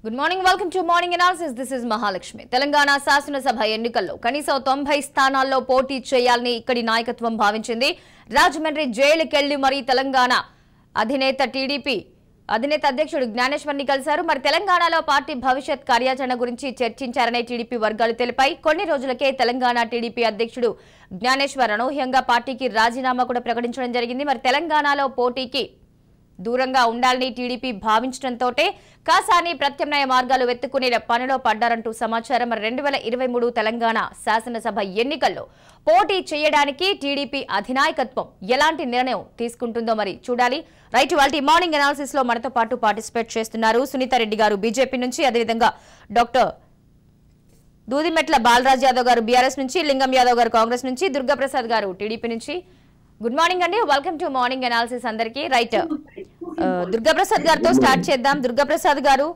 Good morning, welcome to morning analysis. This is Mahalakshmi. Telangana శాసనసభ ఎన్నికల్లో కనీసం 90 స్థానాల్లో పోటీ చేయాలని ఇక్కడి నాయకత్వం భావించింది. రాజమండ్రి జైలుకెళ్లి మరి తెలంగాణ టీడీపీ అధినేత అధ్యక్షుడు జ్ఞానేశ్వర్ని కలిశారు. మరి తెలంగాణలో పార్టీ భవిష్యత్ కార్యాచరణ గురించి చర్చించారనే టీడీపీ వర్గాలు తెలిపాయి. కొన్ని రోజులకే తెలంగాణ టీడీపీ అధ్యక్షుడు జ్ఞానేశ్వర్ అనూహ్యంగా పార్టీకి రాజీనామా కూడా ప్రకటించడం జరిగింది. మరి తెలంగాణలో పోటీకి దూరంగా ఉండాలని టీడీపీ భావించడంతో కాసాని ప్రత్యామ్నాయ మార్గాలు వెతుక్కునే పనిలో పడ్డారంటూ సమాచారం. 2023 తెలంగాణ శాసనసభ ఎన్నికల్లో పోటీ చేయడానికి టీడీపీ అధినాయకత్వం ఎలాంటి నిర్ణయం తీసుకుంటుందో మరి చూడాలి. రైట్, వాళ్ళ మార్నింగ్ అనాలిసిస్ లో మనతో పాటు పార్టిసిపేట్ చేస్తున్నారు సునీతారెడ్డి గారు బీజేపీ నుంచి, అదేవిధంగా డాక్టర్ దూదిమెట్ల బాలరాజ్ యాదవ్ గారు బీఆర్ఎస్ నుంచి, లింగం యాదవ్ గారు కాంగ్రెస్ నుంచి, దుర్గాప్రసాద్ గారు టీడీపీ నుంచి. గుడ్ మార్నింగ్ అండి, వెల్కమ్ టు మార్నింగ్ అనాలిసిస్ అందరికీ. రైట్, దుర్గాప్రసాద్ గారితో స్టార్ట్ చేద్దాం. దుర్గాప్రసాద్ గారు,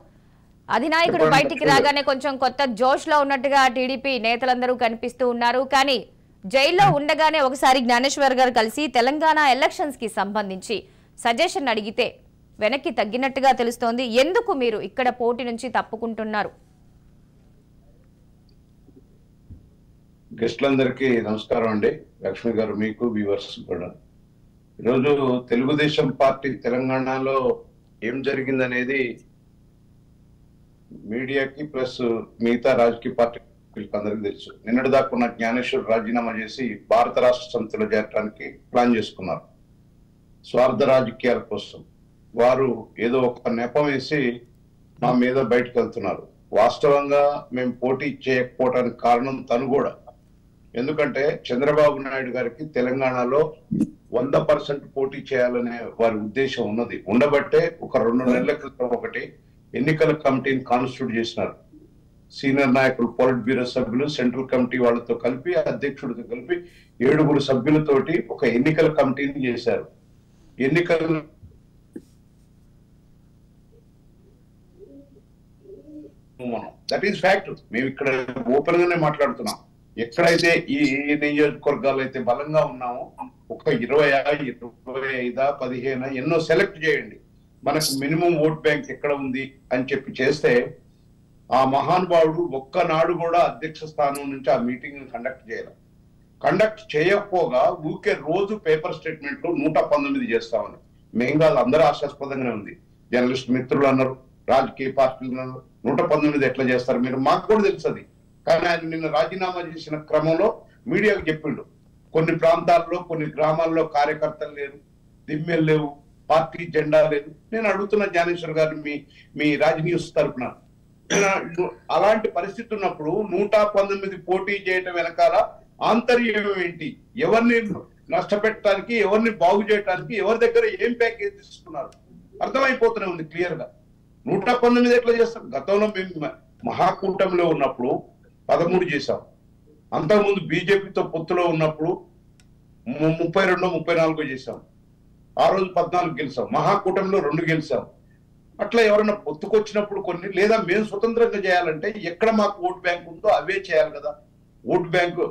అధినాయకుడు బయటికి రాగానే కొంచెం కొత్త జోష్ లో ఉన్నట్టుగా టీడీపీ నేతలందరూ కనిపిస్తూ ఉన్నారు. కానీ జైల్లో ఉండగానే ఒకసారి జ్ఞానేశ్వర్ గారు కలిసి తెలంగాణ ఎలక్షన్స్ కి సంబంధించి సజెషన్ అడిగితే వెనక్కి తగ్గినట్టుగా తెలుస్తోంది. ఎందుకు మీరు ఇక్కడ పోటీ నుంచి తప్పుకుంటున్నారు? గెస్ట్లందరికీ నమస్కారం అండి. లక్ష్మి గారు, మీకు వ్యూవర్స్ కూడా. ఈరోజు తెలుగుదేశం పార్టీ తెలంగాణలో ఏం జరిగిందనేది మీడియాకి ప్లస్ మిగతా రాజకీయ పార్టీలకు అందరికీ తెలుసు. నిన్నటి దాకా ఉన్న జ్ఞానేశ్వర్ రాజీనామా చేసి భారత రాష్ట్ర సమితిలో చేరడానికి ప్లాన్ చేసుకున్నారు. స్వార్థ రాజకీయాల కోసం వారు ఏదో ఒక నెపం వేసి మా మీద బయటకు వెళ్తున్నారు. వాస్తవంగా మేము పోటీ చేయకపోవడానికి కారణం తను కూడా. ఎందుకంటే చంద్రబాబు నాయుడు గారికి తెలంగాణలో 100% పోటీ చేయాలనే వారి ఉద్దేశం ఉన్నది. ఉండబట్టే ఒక 2 నెలల క్రితం ఒకటి ఎన్నికల కమిటీని కాన్స్టిట్యూట్ చేసినారు. సీనియర్ నాయకులు, పోలిట్ బ్యూరో సభ్యులు, సెంట్రల్ కమిటీ వాళ్ళతో కలిపి, అధ్యక్షుడితో కలిపి 7 సభ్యులతోటి ఒక ఎన్నికల కమిటీని చేశారు. ఎన్నికలు దట్ ఈస్ ఫ్యాక్ట్. మేము ఇక్కడ ఓపెన్ గానే మాట్లాడుతున్నాం. ఎక్కడైతే ఈ నియోజకవర్గాలు అయితే బలంగా ఉన్నామో ఒక 20, 25, 15 ఎన్నో సెలెక్ట్ చేయండి. మనకు మినిమం ఓట్ బ్యాంక్ ఎక్కడ ఉంది అని చెప్పి చేస్తే ఆ మహానుభావుడు ఒక్కనాడు కూడా అధ్యక్ష స్థానం నుంచి ఆ మీటింగ్ కండక్ట్ చేయకపోగా ఊకే రోజు పేపర్ స్టేట్మెంట్లు 119 చేస్తామని. మేం కాదు, అందరూ ఆశాస్పదంగానే ఉంది. జర్నలిస్ట్ మిత్రులు అన్నారు, రాజకీయ పార్టీలు అన్నారు, 119 ఎట్లా చేస్తారు మీరు, మాకు కూడా తెలుసు అది. కానీ ఆయన నిన్న రాజీనామా చేసిన క్రమంలో మీడియాకు చెప్పిండు, కొన్ని ప్రాంతాల్లో కొన్ని గ్రామాల్లో కార్యకర్తలు లేరు, దిమ్మెలు లేవు, పార్టీ జెండా లేదు. నేను అడుగుతున్న జ్ఞానేశ్వర్ గారు, మీ రాజనీస్ తరఫున అలాంటి పరిస్థితి ఉన్నప్పుడు 119 పోటీ చేయటం వెనకాల ఆంతర్యం ఏంటి? ఎవరిని నష్టపెట్టడానికి, ఎవరిని బాగు చేయడానికి, ఎవరి దగ్గర ఏం ప్యాకేజ్ తీసుకున్నారు అర్థమైపోతూనే ఉంది క్లియర్ గా. 119 ఎట్లా చేస్తాం? గతంలో మేము మహాకూటమిలో ఉన్నప్పుడు 13 చేశాం. అంతకుముందు బీజేపీతో పొత్తులో ఉన్నప్పుడు 32, 34 చేశాం. ఆ రోజు 14 గెలిచాం. మహాకూటమిలో 2 గెలిచాం. అట్లా ఎవరైనా పొత్తుకొచ్చినప్పుడు కొన్ని, లేదా మేము స్వతంత్రంగా చేయాలంటే ఎక్కడ మాకు ఓట్ బ్యాంక్ ఉందో అవే చేయాలి కదా. ఓట్ బ్యాంక్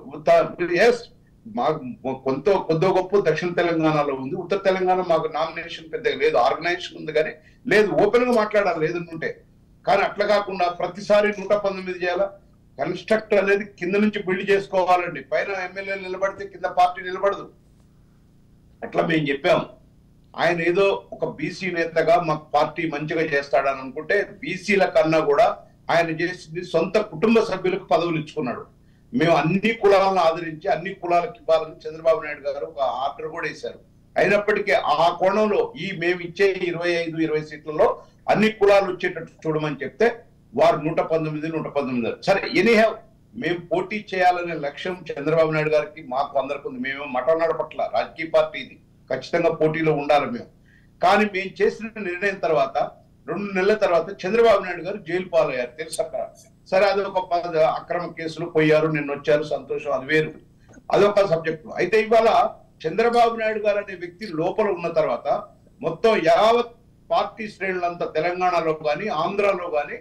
ఎస్ మాకు కొద్దో గొప్ప దక్షిణ తెలంగాణలో ఉంది, ఉత్తర తెలంగాణ మాకు నామినేషన్ పెద్దగా లేదు, ఆర్గనైజేషన్ ఉంది కానీ లేదు, ఓపెన్ గా మాట్లాడాలి లేదంటే. కానీ అట్లా కాకుండా ప్రతిసారి 119 చేయాలా? కన్స్ట్రక్ట్ అనేది కింద నుంచి బిల్డ్ చేసుకోవాలండి. పైన ఎమ్మెల్యేలు నిలబడితే కింద పార్టీ నిలబడదు. అట్లా మేము చెప్పాము. ఆయన ఏదో ఒక బీసీ నేతగా మాకు పార్టీ మంచిగా చేస్తాడని అనుకుంటే, బీసీల కన్నా కూడా ఆయన చేసింది సొంత కుటుంబ సభ్యులకు పదవులు ఇచ్చుకున్నాడు. మేము అన్ని కులాలను ఆదరించి అన్ని కులాలకు ఇవ్వాలని చంద్రబాబు నాయుడు గారు ఒక ఆర్డర్ కూడా వేశారు. అయినప్పటికీ ఆ కోణంలో మేము ఇచ్చే 25, 20 సీట్లలో అన్ని కులాలు వచ్చేటట్టు చూడమని చెప్తే వారు 119 సరే. ఎనీహౌ మేము పోటీ చేయాలనే లక్ష్యం చంద్రబాబు నాయుడు గారికి, మాకు అందరికి ఉంది. మేమేమో మఠం నడపట్ల, రాజకీయ పార్టీ ఇది, ఖచ్చితంగా పోటీలో ఉండాలి మేము. కానీ మేము చేసిన నిర్ణయం తర్వాత 2 నెలల తర్వాత చంద్రబాబు నాయుడు గారు జైలు పాలయ్యారు, తెలుసు అక్కడ. సరే, అదొక అక్రమ కేసులు పోయారు, నిన్న వచ్చారు, సంతోషం, అది వేరు, అదొక సబ్జెక్టు. అయితే ఇవాళ చంద్రబాబు నాయుడు గారు అనే వ్యక్తి లోపల ఉన్న తర్వాత మొత్తం యావత్ పార్టీ శ్రేణులంతా తెలంగాణలో కానీ ఆంధ్రాలో కానీ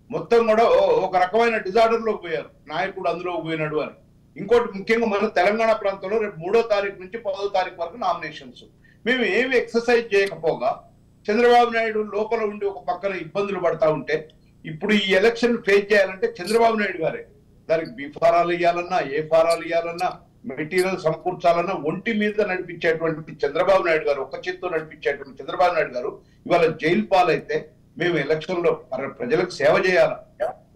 మొత్తం కూడా ఒక రకమైన డిజార్డర్ లోకి పోయారు. నాయకుడు అందులో పోయినాడు అని. ఇంకోటి ముఖ్యంగా మన తెలంగాణ ప్రాంతంలో రేపు 3వ తారీఖు నుంచి 10వ తారీఖు వరకు నామినేషన్స్. మేము ఏమి ఎక్సర్సైజ్ చేయకపోగా చంద్రబాబు నాయుడు లోపల ఉండి ఒక పక్కన ఇబ్బందులు పడతా ఉంటే ఇప్పుడు ఈ ఎలక్షన్ ఫేస్ చేయాలంటే చంద్రబాబు నాయుడు గారే దానికి బి ఫారాలు ఇవ్వాలన్నా ఏ ఫారాలు ఇవ్వాలన్నా మెటీరియల్ సమకూర్చాలన్నా ఒంటి మీద నడిపించేటువంటి చంద్రబాబు నాయుడు గారు ఒక చేత్తో నడిపించేటువంటి చంద్రబాబు నాయుడు గారు ఇవాళ జైలు పాలైతే మేము ఎలక్షన్ లో ప్రజలకు సేవ చేయాలి.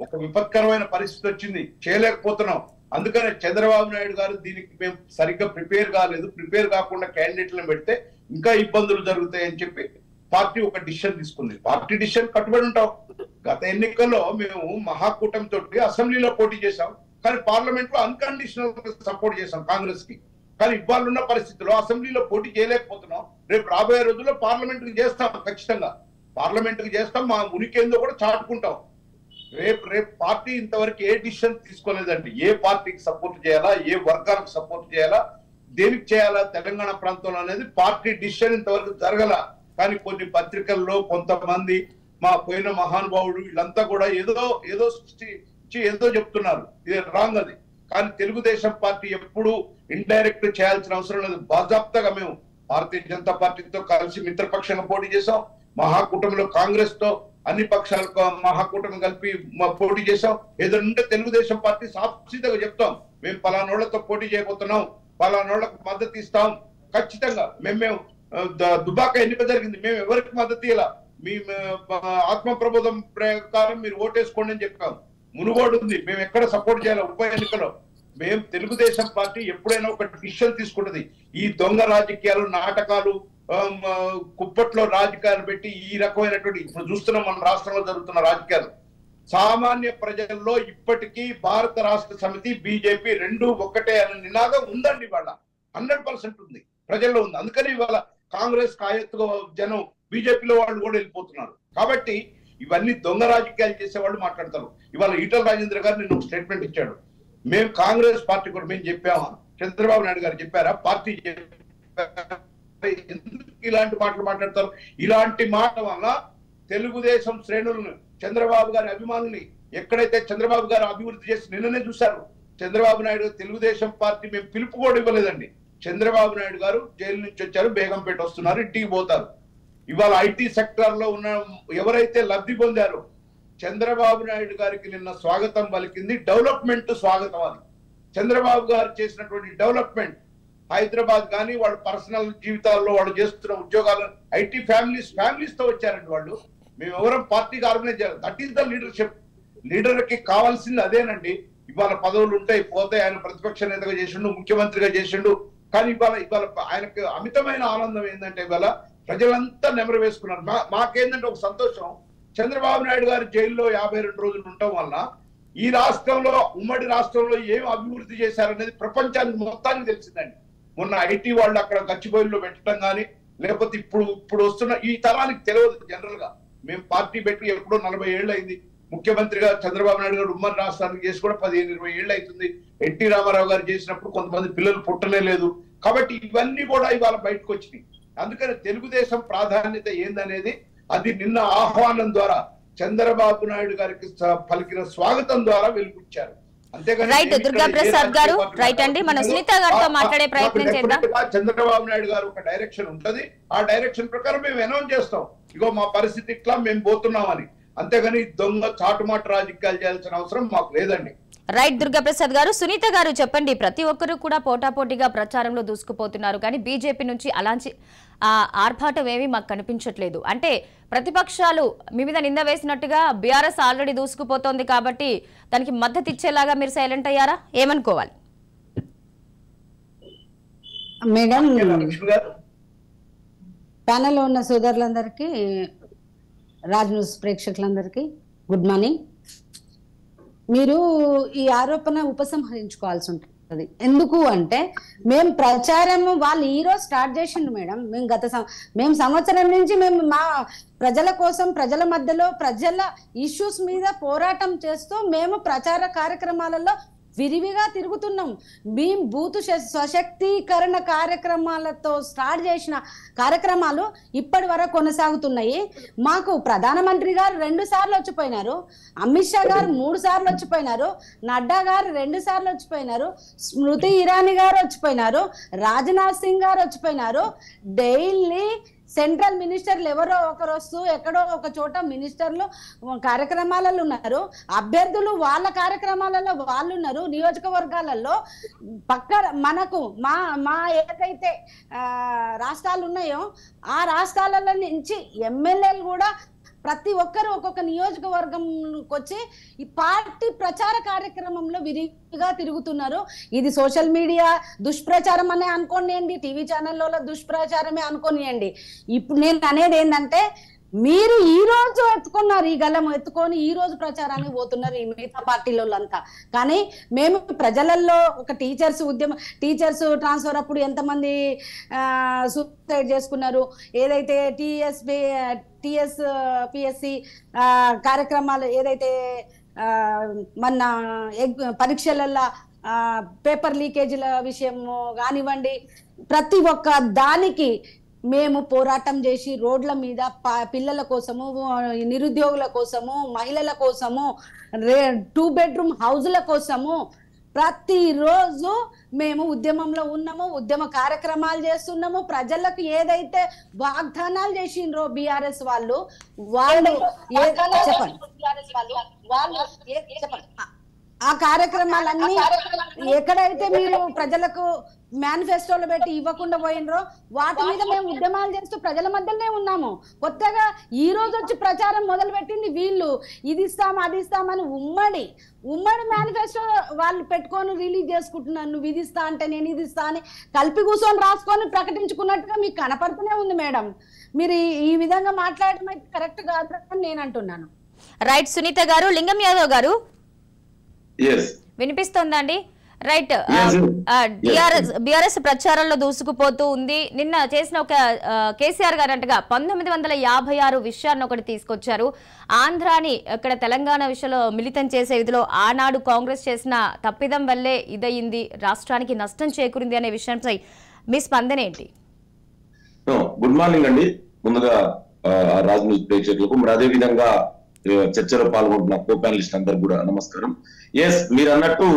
ఒక విపత్కరమైన పరిస్థితి వచ్చింది, చేయలేకపోతున్నాం. అందుకనే చంద్రబాబు నాయుడు గారు దీనికి మేము సరిగ్గా ప్రిపేర్ కాలేదు, ప్రిపేర్ కాకుండా క్యాండిడేట్లను పెడితే ఇంకా ఇబ్బందులు జరుగుతాయని చెప్పి పార్టీ ఒక డిసిషన్ తీసుకుంది. పార్టీ డిసిషన్ కట్టుబడి ఉంటాం. గత ఎన్నికల్లో మేము మహాకూటమి తోటి అసెంబ్లీలో పోటీ చేశాం, కానీ పార్లమెంట్ లో అన్కండిషనల్ సపోర్ట్ చేశాం కాంగ్రెస్ కి. కానీ ఇవాళ ఉన్న పరిస్థితుల్లో అసెంబ్లీలో పోటీ చేయలేకపోతున్నాం. రేపు రాబోయే రోజుల్లో పార్లమెంట్ కి చేస్తాం, ఖచ్చితంగా పార్లమెంట్ కి చేస్తాం. మా ఉనికి ఏందో కూడా చాటుకుంటాం. రేపు పార్టీ ఇంతవరకు ఏ డిసిషన్ తీసుకోలేదండి. ఏ పార్టీకి సపోర్ట్ చేయాలా, ఏ వర్గాలకు సపోర్ట్ చేయాలా, దేనికి చేయాలా తెలంగాణ ప్రాంతంలో అనేది పార్టీ డిసిషన్ ఇంతవరకు జరగల. కానీ కొన్ని పత్రికల్లో కొంతమంది మా పోయిన మహానుభావుడు వీళ్ళంతా కూడా ఏదో సృష్టించి ఏదో చెప్తున్నారు. ఇది రాంగ్ అది. కానీ తెలుగుదేశం పార్టీ ఎప్పుడు ఇండైరెక్ట్ చేయాల్సిన అవసరం లేదు. బాజాప్తగా మేము భారతీయ జనతా పార్టీతో కలిసి మిత్రపక్షంగా పోటీ చేశాం. మహాకూటమిలో కాంగ్రెస్ తో అన్ని పక్షాలకు మహాకూటమి కలిపి పోటీ చేశాం. ఏదంటే తెలుగుదేశం పార్టీ సాక్షిగా చెప్తాం, మేము పలానోళ్లతో పోటీ చేయబోతున్నాం, పలానోళ్లకు మద్దతు ఇస్తాం ఖచ్చితంగా. మేము దుబాక ఎన్నిక జరిగింది, మేము ఎవరికి మద్దతు ఇలా మీ ఆత్మ ప్రబోధం ప్రకారం మీరు ఓటేసుకోండి అని చెప్పాం. మునుగోడు ఉంది, మేము ఎక్కడ సపోర్ట్ చేయాలి ఉప ఎన్నికలో. మేము తెలుగుదేశం పార్టీ ఎప్పుడైనా ఒక డిసిషన్ తీసుకుంటది. ఈ దొంగ రాజకీయాలు, నాటకాలు, కుప్పట్లో రాజకీయాలు పెట్టి ఈ రకమైనటువంటి ఇప్పుడు చూస్తున్నాం మన రాష్ట్రంలో జరుగుతున్న రాజకీయాలు. సామాన్య ప్రజల్లో ఇప్పటికీ భారత రాష్ట్ర సమితి బీజేపీ రెండు ఒక్కటే అనే నినాదం ఉందండి. ఇవాళ 100% ఉంది, ప్రజల్లో ఉంది. అందుకని ఇవాళ కాంగ్రెస్ కాయత్తుగా జనం బీజేపీలో వాళ్ళు కూడా వెళ్ళిపోతున్నారు. కాబట్టి ఇవన్నీ దొంగ రాజకీయాలు చేసేవాళ్ళు మాట్లాడతారు. ఇవాళ ఈటల రాజేంద్ర గారు నిన్న స్టేట్మెంట్ ఇచ్చాడు, మేము కాంగ్రెస్ పార్టీ కూడా మేము చెప్పామా, చంద్రబాబు నాయుడు గారు చెప్పారా, పార్టీ ఎందుకు ఇలాంటి మాటలు మాట్లాడతారు? ఇలాంటి మాట వల్ల తెలుగుదేశం శ్రేణులను, చంద్రబాబు గారి అభిమానుల్ని ఎక్కడైతే చంద్రబాబు గారు అభివృద్ధి చేసి నిన్ననే చూశారు. చంద్రబాబు నాయుడు తెలుగుదేశం పార్టీ మేము పిలుపు కూడా ఇవ్వలేదండి. చంద్రబాబు నాయుడు గారు జైలు నుంచి వచ్చారు, బేగంపేట వస్తున్నారు, ఇంటికి పోతారు. ఇవాళ ఐటీ సెక్టర్ లో ఉన్న ఎవరైతే లబ్ధి పొందారో చంద్రబాబు నాయుడు గారికి నిన్న స్వాగతం పలికింది డెవలప్మెంట్ స్వాగతం. అని చంద్రబాబు గారు చేసినటువంటి డెవలప్మెంట్ హైదరాబాద్ కానీ వాళ్ళ పర్సనల్ జీవితాల్లో వాళ్ళు చేస్తున్న ఉద్యోగాలు ఐటీ ఫ్యామిలీస్ తో వచ్చారండి వాళ్ళు. మేము ఎవరం పార్టీకి ఆర్గనైజ్ చేయాలి. That is the leadership. Leader కి కావాల్సింది అదేనండి. ఇవాళ పదవులు ఉంటాయి పోతాయి. ఆయన ప్రతిపక్ష నేతగా చేసిండు, ముఖ్యమంత్రిగా చేసిండు. కానీ ఇవాళ ఆయనకు అమితమైన ఆనందం ఏంటంటే ఇవాళ ప్రజలంతా నెమరు వేసుకున్నారు. మాకేందంటే ఒక సంతోషం, చంద్రబాబు నాయుడు గారు జైల్లో 52 రోజులు ఉండటం వల్ల ఈ రాష్ట్రంలో, ఉమ్మడి రాష్ట్రంలో ఏం అభివృద్ధి చేశారనేది ప్రపంచానికి మొత్తానికి తెలిసిందండి. మొన్న ఐటీ వాళ్ళు అక్కడ గచ్చిబౌలిలో పెట్టడం కానీ, లేకపోతే ఇప్పుడు వస్తున్న ఈ తరానికి తెలియదు. జనరల్ గా మేము పార్టీ పెట్టి ఎప్పుడో 40 ఏళ్ళు అయింది. ముఖ్యమంత్రిగా చంద్రబాబు నాయుడు గారు ఉమ్మడి రాష్ట్రానికి చేసి కూడా 15-20 ఏళ్ళు అవుతుంది. ఎన్టీ రామారావు గారు చేసినప్పుడు కొంతమంది పిల్లలు పుట్టనే లేదు. కాబట్టి ఇవన్నీ కూడా ఇవాళ బయటకు వచ్చినాయి. అందుకని తెలుగుదేశం ప్రాధాన్యత ఏందనేది అది నిన్న ఆహ్వానం ద్వారా చంద్రబాబు నాయుడు గారికి పలికిన స్వాగతం ద్వారా వెలుగుచ్చారు. రైట్ దుర్గా ప్రసాద్ గారు, రైట్ అండి. మనం సునీత గారితో మాట్లాడే ప్రయత్నం చేద్దాం. చంద్రబాబు నాయుడు గారు ఒక డైరెక్షన్ ఉంటది, ఆ డైరెక్షన్ ప్రకారం మేము అనౌన్స్ చేస్తాం, ఇగో మా పరిస్థితి ఇట్లా మేము పోతున్నామని. అంతేగాని దొంగ చాటుమాట రాజకీయాలు చేయాల్సిన అవసరం మాకు లేదండి. రైట్ దుర్గా ప్రసాద్ గారు. సునీత గారు చెప్పండి, ప్రతి ఒక్కరు కూడా పోటాపోటీగా ప్రచారంలో దూసుకుపోతున్నారు, కానీ బీజేపీ నుంచి అలాంటి ఆర్భాటం ఏమీ మాకు కనిపించట్లేదు. అంటే ప్రతిపక్షాలు మీ మీద నింద వేసినట్టుగా బీఆర్ఎస్ ఆల్రెడీ దూసుకుపోతోంది కాబట్టి దానికి మద్దతు ఇచ్చేలాగా మీరు సైలెంట్ అయ్యారా? ఏమనుకోవాలి మేడం? ప్యానెల్లో ఉన్న సోదరులందరికీ, రాజ్ న్యూస్ ప్రేక్షకులందరికీ గుడ్ మార్నింగ్. మీరు ఈ ఆరోపణ ఉపసంహరించుకోవాల్సి ఉంటుంది. ఎందుకు అంటే మేము ప్రచారము వాళ్ళు ఈరోజు స్టార్ట్ చేసిండు మేడం. మేము సంవత్సరం నుంచి మేము మా ప్రజల కోసం, ప్రజల మధ్యలో, ప్రజల ఇష్యూస్ మీద పోరాటం చేస్తూ మేము ప్రచార కార్యక్రమాలలో విరివిగా తిరుగుతున్నాం. మేము బూత్ సశక్తీకరణ కార్యక్రమాలతో స్టార్ట్ చేసిన కార్యక్రమాలు ఇప్పటి వరకు కొనసాగుతున్నాయి. మాకు ప్రధానమంత్రి గారు 2 సార్లు వచ్చిపోయినారు, అమిత్ షా గారు 3 సార్లు వచ్చిపోయినారు, నడ్డా గారు 2 సార్లు వచ్చిపోయినారు, స్మృతి ఇరానీ గారు వచ్చిపోయినారు, రాజ్నాథ్ సింగ్ గారు వచ్చిపోయినారు. డైలీ సెంట్రల్ మినిస్టర్లు ఎవరో ఒకరు వస్తూ ఎక్కడో ఒక చోట మినిస్టర్లు కార్యక్రమాలలో ఉన్నారు, అభ్యర్థులు వాళ్ళ కార్యక్రమాలలో వాళ్ళు ఉన్నారు, నియోజకవర్గాలలో పక్క మనకు మా ఏదైతే రాష్ట్రాలు ఉన్నాయో ఆ రాష్ట్రాలలో నుంచి ఎమ్మెల్యేలు కూడా ప్రతి ఒక్కరు ఒక్కొక్క నియోజకవర్గంకి వచ్చి ఈ పార్టీ ప్రచార కార్యక్రమంలో విరివిగా తిరుగుతున్నారు. ఇది సోషల్ మీడియా దుష్ప్రచారం అనే అనుకోనియండి, టీవీ ఛానల్లో దుష్ప్రచారమే అనుకోనియండి. ఇప్పుడు నేను అనేది ఏంటంటే మీరు ఈ రోజు ఎత్తుకున్నారు, ఈ గల్లం ఎత్తుకొని ఈ రోజు ప్రచారానికి పోతున్నారు ఈ మిగతా పార్టీలంతా. కానీ మేము ప్రజలలో ఒక టీచర్స్ ట్రాన్స్ఫర్ అప్పుడు ఎంతమంది సూసైడ్ చేసుకున్నారు, ఏదైతే టీఎస్పిఎస్సి కార్యక్రమాలు ఏదైతే మన పరీక్షలలో పేపర్ లీకేజీల విషయం కానివ్వండి, ప్రతి ఒక్క దానికి మేము పోరాటం చేసి రోడ్ల మీద పిల్లల కోసము, నిరుద్యోగుల కోసము, మహిళల కోసము, 2 బెడ్రూమ్ హౌజుల కోసము ప్రతిరోజు మేము ఉద్యమంలో ఉన్నాము, ఉద్యమ కార్యక్రమాలు చేస్తున్నాము. ప్రజలకు ఏదైతే వాగ్దానాలు చేసిండ్రో బీఆర్ఎస్ వాళ్ళు చెప్పండి ఆ కార్యక్రమాలన్నీ ఎక్కడైతే మీరు ప్రజలకు మేనిఫెస్టోలో పెట్టి ఇవ్వకుండా పోయినరో వాటి మీద మేము ఉద్యమాలు చేస్తూ ప్రజల మధ్యలోనే ఉన్నాము. కొత్తగా ఈ రోజు వచ్చి ప్రచారం మొదలు పెట్టింది వీళ్ళు, ఇది ఇస్తాం అది ఇస్తామని ఉమ్మడి మేనిఫెస్టో వాళ్ళు పెట్టుకొని రిలీజ్ చేసుకుంటున్నారు. నువ్వు ఇది ఇస్తా అంటే నేను ఇది ఇస్తా అని కలిపి కూర్చొని రాసుకొని ప్రకటించుకున్నట్టుగా మీకు కనపడుతూనే ఉంది మేడం. మీరు ఈ విధంగా మాట్లాడడం అయితే కరెక్ట్ కాదు అని నేను అంటున్నాను. రైట్ సునీత గారు. లింగం యాదవ్ గారు వినిపిస్తోందండి? రైట్. బీఆర్ఎస్ ప్రచారంలో దూసుకుపోతూ ఉంది. నిన్న చేసిన ఒక కేసీఆర్ గారు అంటగా 1956 విషయాన్ని ఒకటి తీసుకొచ్చారు. ఆంధ్రాని ఇక్కడ తెలంగాణ విషయంలో మిళితం చేసే విధిలో ఆనాడు కాంగ్రెస్ చేసిన తప్పిదం వల్లే ఇదయింది, రాష్ట్రానికి నష్టం చేకూరింది అనే విషయంపై మీ స్పందన ఏంటి? గుడ్ మార్నింగ్ అండి. ముందుగా రాజ్ న్యూస్ ప్రేక్షకులకు, మరి అదే విధంగా చర్చలో పాల్గొంటున్న కో ప్యానలిస్ట్ అందరు కూడా నమస్కారం. మీరు అన్నట్టు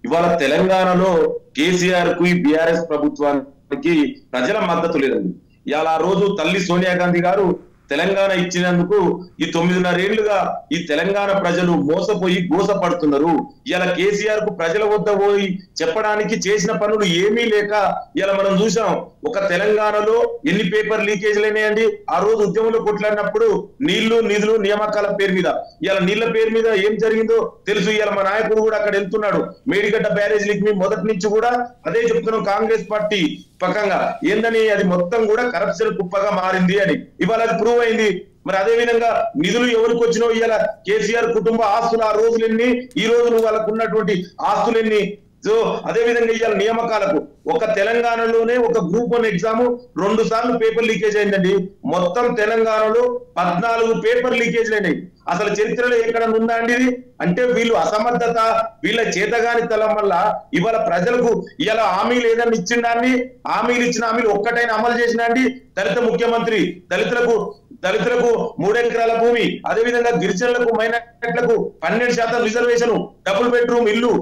ఇవాళ తెలంగాణలో కేసీఆర్ కు బీఆర్ఎస్ ప్రభుత్వానికి ప్రజల మద్దతు లేదండి. ఇవాళ ఆ రోజు తల్లి సోనియా గాంధీ గారు తెలంగాణ ఇచ్చినందుకు ఈ 9.5 ఏళ్లుగా ఈ తెలంగాణ ప్రజలు మోసపోయి గోసపడుతున్నారు. ఇలా కేసీఆర్ కు ప్రజల వద్ద పోయి చెప్పడానికి చేసిన పనులు ఏమీ లేక ఇలా మనం చూసాం. ఒక తెలంగాణలో ఎన్ని పేపర్ లీకేజ్లు అయినాయండి. ఆ రోజు ఉద్యమంలో కొట్లాడినప్పుడు నీళ్లు నిధులు నియామకాల పేరు మీద, ఇలా నీళ్ల పేరు మీద ఏం జరిగిందో తెలుసు. ఇలా మా నాయకుడు కూడా అక్కడ వెళ్తున్నాడు. మేడిగడ్డ బ్యారేజ్ లీక్ మొదటి నుంచి కూడా అదే చెప్తున్నాం. కాంగ్రెస్ పార్టీ పక్కంగా ఏందని అది మొత్తం కూడా కరప్షన్ కుప్పగా మారింది అని ఇవాళ అది ప్రూవ్ అయింది. మరి అదే విధంగా నిధులు ఎవరికి వచ్చినో ఇవాళ కేసీఆర్ కుటుంబ ఆస్తులు ఆ రోజులెన్ని, ఈ రోజులు వాళ్ళకు ఉన్నటువంటి ఆస్తులెన్ని. సో అదే విధంగా ఇవాళ నియామకాలకు ఒక తెలంగాణలోనే ఒక గ్రూప్ 1 ఎగ్జామ్ 2 సార్లు పేపర్ లీకేజ్ అయిందండి. మొత్తం తెలంగాణలో 14 పేపర్ లీకేజ్లు అయినాయి. అసలు చరిత్రలో ఎక్కడ ఉందా అండి ఇది? అంటే వీళ్ళు అసమర్థత, వీళ్ళ చేతగాని తలం వల్ల ఇవాళ ప్రజలకు ఇలా హామీలు ఏదైనా ఇచ్చిండాన్ని, హామీలు ఇచ్చిన హామీలు ఒక్కటైనా అమలు చేసిన అండి. దళిత ముఖ్యమంత్రి, దళితులకు 3 ఎకరాల భూమి, అదేవిధంగా గిరిజనులకు మైనారిటీలకు 12% రిజర్వేషన్, డబుల్ బెడ్రూమ్ ఇల్లు,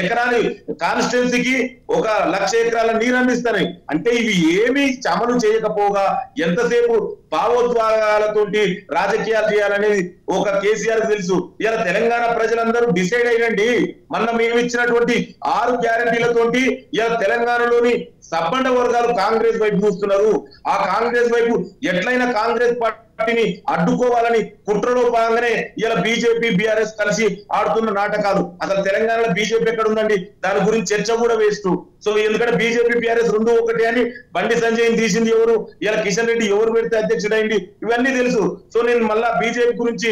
ఎకరాని కాన్స్టిట్యున్సీకి 1,00,000 ఎకరాల నీరు అందిస్తాయి. అంటే ఇవి ఏమీ అమలు చేయకపోగా ఎంతసేపు భావోద్వేగాలతోటి రాజకీయాలు చేయాలనేది ఒక కేసీఆర్ తెలుసు. ఇలా తెలంగాణ ప్రజలందరూ డిసైడ్ అయ్యండి. మొన్న మేము ఇచ్చినటువంటి 6 గ్యారంటీలతోటి ఇలా తెలంగాణలోని సబ్బండ వర్గాలు కాంగ్రెస్ వైపు చూస్తున్నారు. ఆ కాంగ్రెస్ వైపు ఎట్లయినా కాంగ్రెస్ పార్టీని అడ్డుకోవాలని కుట్రలో భాగంగానే ఇలా బీజేపీ బీఆర్ఎస్ కలిసి ఆడుతున్న నాటకాలు. అసలు తెలంగాణలో బీజేపీ ఎక్కడ ఉందండి? దాని గురించి చర్చ కూడా వేస్తూ. సో ఎందుకంటే బీజేపీ బీఆర్ఎస్ 2 ఒకటే అని బండి సంజయ్ తీసింది ఎవరు, ఇలా కిషన్ రెడ్డి ఎవరు పెడితే అధ్యక్షుడైంది, ఇవన్నీ తెలుసు. సో నేను మళ్ళా బీజేపీ గురించి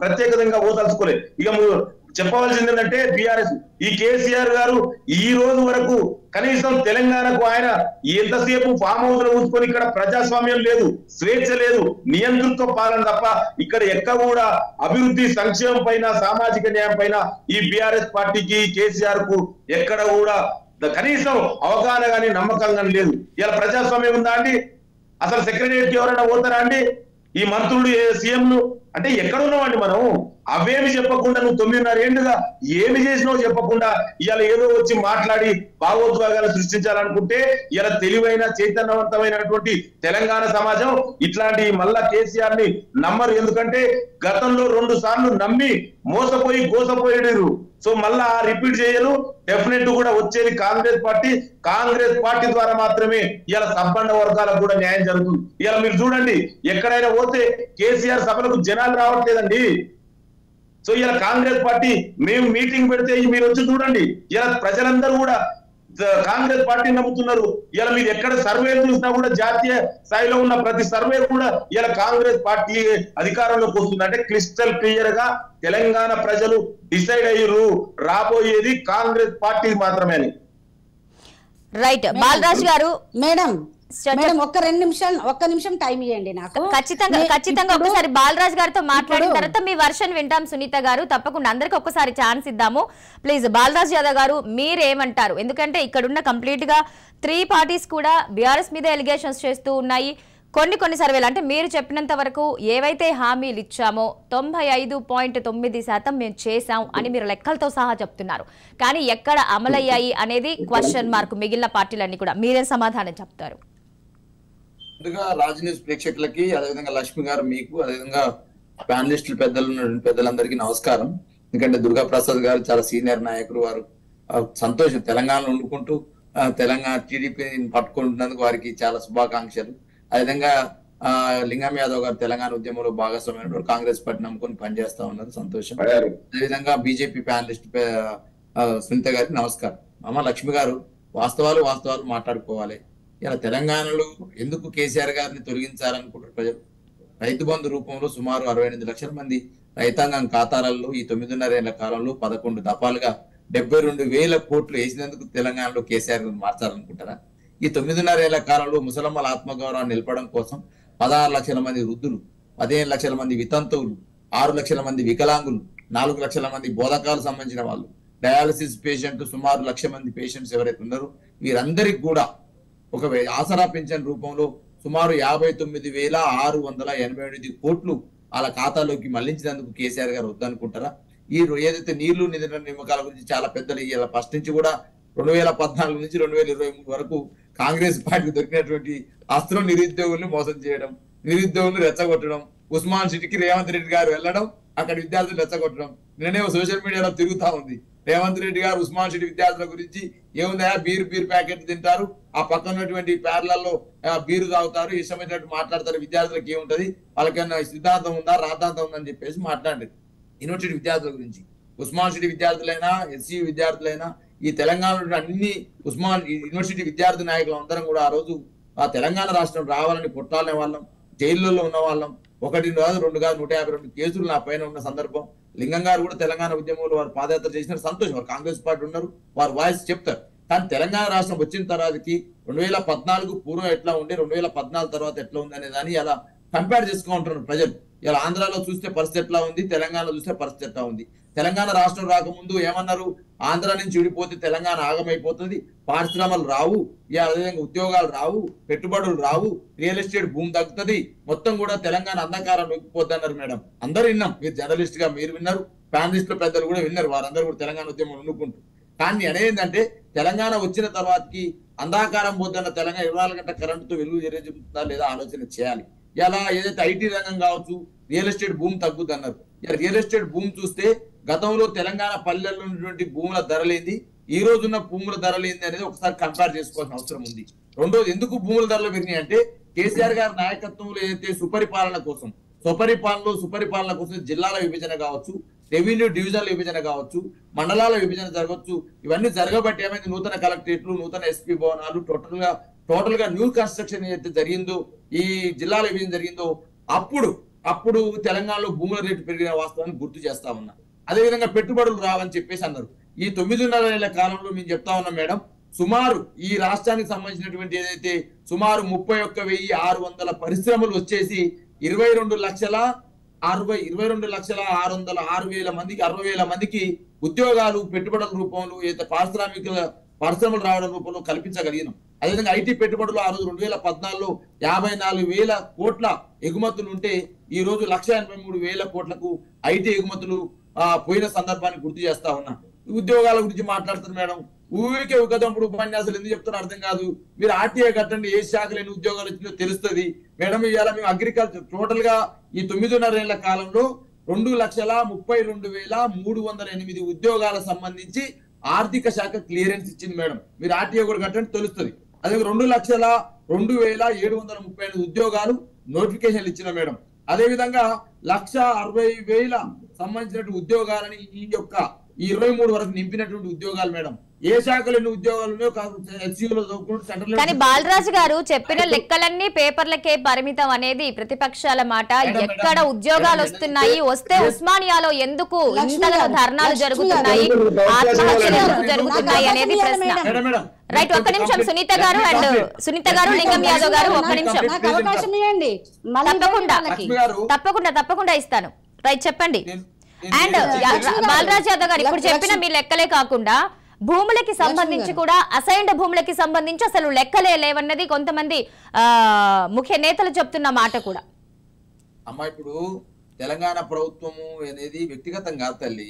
ప్రత్యేకంగా ఓదలుచుకోలేదు. ఇక చెప్పవలసింది ఏంటంటే బీఆర్ఎస్ ఈ కేసీఆర్ గారు ఈ రోజు వరకు కనీసం తెలంగాణకు ఆయన ఎంతసేపు ఫామ్ హౌస్ లో ఉంచుకొని ఇక్కడ ప్రజాస్వామ్యం లేదు, స్వేచ్ఛ లేదు, నియంతృత్వ పాలన తప్ప ఇక్కడ ఎక్కడ కూడా అభివృద్ధి, సంక్షేమం పైన, సామాజిక న్యాయం పైన ఈ బీఆర్ఎస్ పార్టీకి కేసీఆర్ కు ఎక్కడ కూడా కనీసం అవగాహన కానీ నమ్మకం కానీ లేదు. ఇలా ప్రజాస్వామ్యం ఉందా అండి? అసలు సెక్రటరీకి ఎవరైనా పోతారా అండి? ఈ మంత్రులు, సీఎంలు అంటే ఎక్కడ ఉన్నామండి మనం? అవేమి చెప్పకుండా నువ్వు 9.5 ఏళ్లుగా ఏమి చేసినావు చెప్పకుండా ఇవాళ ఏదో వచ్చి మాట్లాడి భావోద్వేగాలు సృష్టించాలనుకుంటే ఇలా తెలివైన చైతన్యవంతమైనటువంటి తెలంగాణ సమాజం ఇట్లాంటి మళ్ళా కేసీఆర్ ని నమ్మరు. ఎందుకంటే గతంలో 2 సార్లు నమ్మి మోసపోయి గోసపోయేరు. సో మళ్ళా రిపీట్ చేయరు. డెఫినెట్ కూడా వచ్చేది కాంగ్రెస్ పార్టీ ద్వారా మాత్రమే ఇలా సంపన్న వర్గాలకు కూడా న్యాయం జరుగుతుంది. ఇలా మీరు చూడండి, ఎక్కడైనా పోతే కేసీఆర్ సభలకు జనాలు రావట్లేదండి. సో ఇలా కాంగ్రెస్ పార్టీ మేము మీటింగ్ పెడితే మీరు వచ్చి చూడండి, ఇలా ప్రజలందరూ కూడా కాంగ్రెస్ పార్టీ నమ్ముతున్నారు. ఇలా మీరు ఎక్కడ సర్వేలు చూసినా కూడా జాతీయ స్థాయిలో ఉన్న ప్రతి సర్వే కూడా ఇలా కాంగ్రెస్ పార్టీ అధికారంలోకి వస్తుంది. అంటే క్రిస్టల్ క్లియర్ గా తెలంగాణ ప్రజలు డిసైడ్ అయ్యారు, రాబోయేది కాంగ్రెస్ పార్టీ మాత్రమే అని. రైట్ బాలరాజ్ గారు. మేడం ఒక్క నిమిషం టైం ఇవ్వండి నాకు. ఖచ్చితంగా ఒకసారి బాలరాజ్ గారితో మాట్లాడిన తర్వాత మీ వర్షన్ వింటాం. సునీత గారు తప్పకుండా అందరికి ఒక్కసారి ఛాన్స్ ఇద్దాము. ప్లీజ్ బాలరాజ్ యాదవ్ గారు మీరేమంటారు? ఎందుకంటే ఇక్కడున్న కంప్లీట్ గా 3 పార్టీస్ కూడా బీఆర్ఎస్ మీద ఎలిగేషన్స్ చేస్తూ ఉన్నాయి. కొన్ని సర్వేలు అంటే మీరు చెప్పినంత వరకు ఏవైతే హామీలు ఇచ్చామో 95.9% మేము చేశాం అని మీరు లెక్కలతో సహా చెప్తున్నారు. కానీ ఎక్కడ అమలయ్యాయి అనేది క్వశ్చన్ మార్క్. మిగిలిన పార్టీలన్నీ కూడా మీరే సమాధానం చెప్తారు? ముందుగా రాజ్ న్యూస్ ప్రేక్షకులకి, అదేవిధంగా లక్ష్మి గారు మీకు, అదేవిధంగా ప్యానలిస్టులు పెద్దలందరికీ నమస్కారం. ఎందుకంటే దుర్గా ప్రసాద్ గారు చాలా సీనియర్ నాయకులు, వారు సంతోషం తెలంగాణలో ఉండుకుంటూ తెలంగాణ టీడీపీని పట్టుకుంటున్నందుకు వారికి చాలా శుభాకాంక్షలు. అదేవిధంగా లింగం యాదవ్ గారు తెలంగాణ ఉద్యమంలో భాగస్వామ్యం కాంగ్రెస్ పార్టీ నమ్ముకొని పనిచేస్తా ఉన్నారు, సంతోషం. అదేవిధంగా బీజేపీ ప్యానలిస్ట్ సునీత గారికి నమస్కారం. అమ్మ లక్ష్మి గారు, వాస్తవాలు మాట్లాడుకోవాలి. ఇలా తెలంగాణలో ఎందుకు కేసీఆర్ గారిని తొలగించాలనుకుంటారు ప్రజలు? రైతు బంధు రూపంలో సుమారు 68 లక్షల మంది రైతాంగం ఖాతాలలో ఈ 9.5 ఏళ్ల కాలంలో 11 దఫాలుగా 72,000 కోట్లు వేసినందుకు తెలంగాణలో కేసీఆర్ మార్చాలనుకుంటారా? ఈ 9.5 ఏళ్ల కాలంలో ముసలమ్మల ఆత్మగౌరవాన్ని నిలపడం కోసం 16 లక్షల మంది వృద్ధులు, 15 లక్షల మంది వితంతువులు, 6 లక్షల మంది వికలాంగులు, 4 లక్షల మంది బోధకాలకు సంబంధించిన వాళ్ళు, డయాలసిస్ పేషెంట్ సుమారు 1,00,000 మంది పేషెంట్స్ ఎవరైతే ఉన్నారో వీరందరికీ కూడా ఒక ఆసరా పెన్షన్ రూపంలో సుమారు 59,688 కోట్లు వాళ్ళ ఖాతాలోకి మళ్లించినందుకు కేసీఆర్ గారు వద్దనుకుంటారా? ఈ ఏదైతే నీళ్లు నిధుల నిమ్మకాల గురించి చాలా పెద్దలు ఇలా ఫస్ట్ నుంచి కూడా 2014 నుంచి 2023 వరకు కాంగ్రెస్ పార్టీకి దొరికినటువంటి అస్త్రం నిరుద్యోగుల్ని మోసం చేయడం, నిరుద్యోగులు రెచ్చగొట్టడం, ఉస్మాన్ సిటీకి రేవంత్ రెడ్డి గారు వెళ్ళడం, అక్కడ విద్యార్థులు రెచ్చగొట్టడం. నిన్నే సోషల్ మీడియాలో తిరుగుతా ఉంది. రేవంత్ రెడ్డి గారు ఉస్మాన్ సిటీ విద్యార్థుల గురించి ఏముందా, బీర్ ప్యాకెట్ తింటారు, ఆ పక్కన ఉన్నటువంటి ప్యార్లలో బీరు తాగుతారు, ఇష్టమైనట్టు మాట్లాడతారు, విద్యార్థులకు ఏముంటది, వాళ్ళకైనా సిద్ధాంతం ఉందా రాద్ధాంతం ఉందని చెప్పేసి మాట్లాడేది. యూనివర్సిటీ విద్యార్థుల గురించి, ఉస్మాన్ సిటీ విద్యార్థులైనా ఎస్సీ విద్యార్థులైనా ఈ తెలంగాణలో అన్ని ఉస్మాన్ యూనివర్సిటీ విద్యార్థి నాయకులు అందరం కూడా ఆ రోజు ఆ తెలంగాణ రాష్ట్రం రావాలని కొట్టాలనే వాళ్ళం, జైల్లో ఉన్న వాళ్ళం. 1 కాదు 2 కాదు 152 కేసులు నా పైన ఉన్న సందర్భం. లింగం గారు కూడా తెలంగాణ ఉద్యమంలో వారు పాదయాత్ర చేసినారు, సంతోషం. వారు కాంగ్రెస్ పార్టీ ఉన్నారు, వారు వాయిస్ చెప్తారు. కానీ తెలంగాణ రాష్ట్రం వచ్చిన తర్వాతకి 2014 పూర్వం ఎట్లా ఉండే, 2014 తర్వాత ఎట్లా ఉంది అనే దాన్ని అలా కంపేర్ చేసుకుంటున్నారు ప్రజలు. ఇలా ఆంధ్రాలో చూస్తే పరిస్థితి ఎట్లా ఉంది, తెలంగాణలో చూస్తే పరిస్థితి ఎట్లా ఉంది. తెలంగాణ రాష్ట్రం రాకముందు ఏమన్నారు, ఆంధ్ర నుంచి విడిపోతే తెలంగాణ ఆగమైపోతుంది, పారిశ్రమలు రావు, అదేవిధంగా ఉద్యోగాలు రావు, పెట్టుబడులు రావు, రియల్ ఎస్టేట్ భూమి తగ్గుతుంది, మొత్తం కూడా తెలంగాణ అంధకారం నొక్కిపోద్ది అన్నారు. మేడం అందరూ విన్నాం, మీరు జర్నలిస్ట్ గా మీరు విన్నారు, ప్యానలిస్టుల పెద్దలు కూడా విన్నారు, వారందరూ కూడా తెలంగాణ ఉద్యమం ఎన్నుకుంటారు. కానీ అనేందంటే తెలంగాణ వచ్చిన తర్వాతకి అంధకారం పోతున్న తెలంగాణ 24 గంటల కరెంటుతో వెలుగు చెల్లించుతుందా లేదా ఆలోచన చేయాలి. ఇలా ఏదైతే ఐటీ రంగం కావచ్చు, రియల్ ఎస్టేట్ భూమి తగ్గుద్ది అన్నారు. రియల్ ఎస్టేట్ భూమి చూస్తే గతంలో తెలంగాణ పల్లెల్లో ఉన్నటువంటి భూముల ధరలేంది, ఈ రోజున్న భూముల ధరలేంది అనేది ఒకసారి కంపేర్ చేసుకోవాల్సిన అవసరం ఉంది. రెండోది, ఎందుకు భూముల ధరలు పెరిగినాయి అంటే కేసీఆర్ గారి నాయకత్వంలో ఏదైతే సుపరిపాలన కోసం జిల్లాల విభజన కావచ్చు, రెవెన్యూ డివిజన్ల విభజన కావచ్చు, మండలాల విభజన జరగవచ్చు. ఇవన్నీ జరగబట్టి ఏమైంది, నూతన కలెక్టరేట్లు, నూతన ఎస్పీ భవనాలు, టోటల్ గా న్యూ కన్స్ట్రక్షన్ ఏదైతే జరిగిందో, ఈ జిల్లాల విభజన జరిగిందో అప్పుడు తెలంగాణలో భూముల రేటు పెరిగిన వాస్తవాన్ని గుర్తు చేస్తా ఉన్నా. అదేవిధంగా పెట్టుబడులు రావని చెప్పేసి అన్నారు. ఈ 9.5 ఏళ్ల కాలంలో మేము చెప్తా ఉన్నాం మేడం, సుమారు ఈ రాష్ట్రానికి సంబంధించినటువంటి ఏదైతే సుమారు 31,600 పరిశ్రమలు వచ్చేసి 22,600,000 మందికి ఉద్యోగాలు పెట్టుబడుల రూపంలో ఏదైతే పరిశ్రమలు రావడం రూపంలో కల్పించగలిగినాం. అదేవిధంగా ఐటీ పెట్టుబడులు ఆ రోజు 2014లో 54,000 కోట్ల ఎగుమతులు ఉంటే ఈ రోజు 1,83,000 కోట్లకు ఐటీ ఎగుమతులు పోయిన సందర్భాన్ని గుర్తు చేస్తా ఉన్నా. ఉద్యోగాల గురించి మాట్లాడుతున్నారు మేడం. ఊరికే ఉగదంపుడు ఉపన్యాసాలు ఎందుకు చెప్తున్నారు అర్థం కాదు. మీరు ఆర్టీఐ కట్టండి, ఏ శాఖలు ఎన్ని ఉద్యోగాలు వచ్చిందో తెలుస్తుంది మేడం. ఇవాళ మేము అగ్రికల్చర్ టోటల్ గా ఈ 9.5 ఏళ్ల కాలంలో 2,32,308 ఉద్యోగాల సంబంధించి ఆర్థిక శాఖ క్లియరెన్స్ ఇచ్చింది మేడం. మీరు ఆర్టీఐ కూడా కట్టండి తెలుస్తుంది. అదే 2,02,735 ఉద్యోగాలు నోటిఫికేషన్లు ఇచ్చిన మేడం. అదే విధంగా 1,60,000 సంబంధించినటువంటి ఉద్యోగాలని ఈ యొక్క 23 వరకు నింపినటువంటి ఉద్యోగాలు మేడం. ఏ శాఖలు ఎన్ని ఉద్యోగాలు ఉన్నాయో కానీ బాలరాజు గారు చెప్పిన లెక్కలన్నీ పేపర్లకే పరిమితం అనేది ప్రతిపక్షాల మాట. ఎక్కడ ఉద్యోగాలు వస్తున్నాయి, వస్తే ఉస్మానియాలో ఎందుకు ఇంతగా ధర్నాలు జరుగుతున్నాయి, ఆత్మహత్యలు జరుగుతున్నాయి అనేది ప్రశ్న. రైట్, ఒక్క నిమిషం సునీత గారు అండ్ లింగం యాదవ్ గారు ఒక్క నిమిషం. తప్పకుండా ఇస్తాను. రైట్, చెప్పండి. అండ్ బాలరాజు యాదవ్ గారు ఇప్పుడు చెప్పిన మీ లెక్కలే కాకుండా భూములకి సంబంధించి కూడా అసైన్డ్ భూములకి సంబంధించి అసలు లెక్కలే లేవన్నది కొంతమంది ముఖ్య నేతలు చెప్తున్న మాట కూడా. అమ్మా ఇప్పుడు తెలంగాణ ప్రభుత్వము అనేది వ్యక్తిగతం కాదు తల్లి.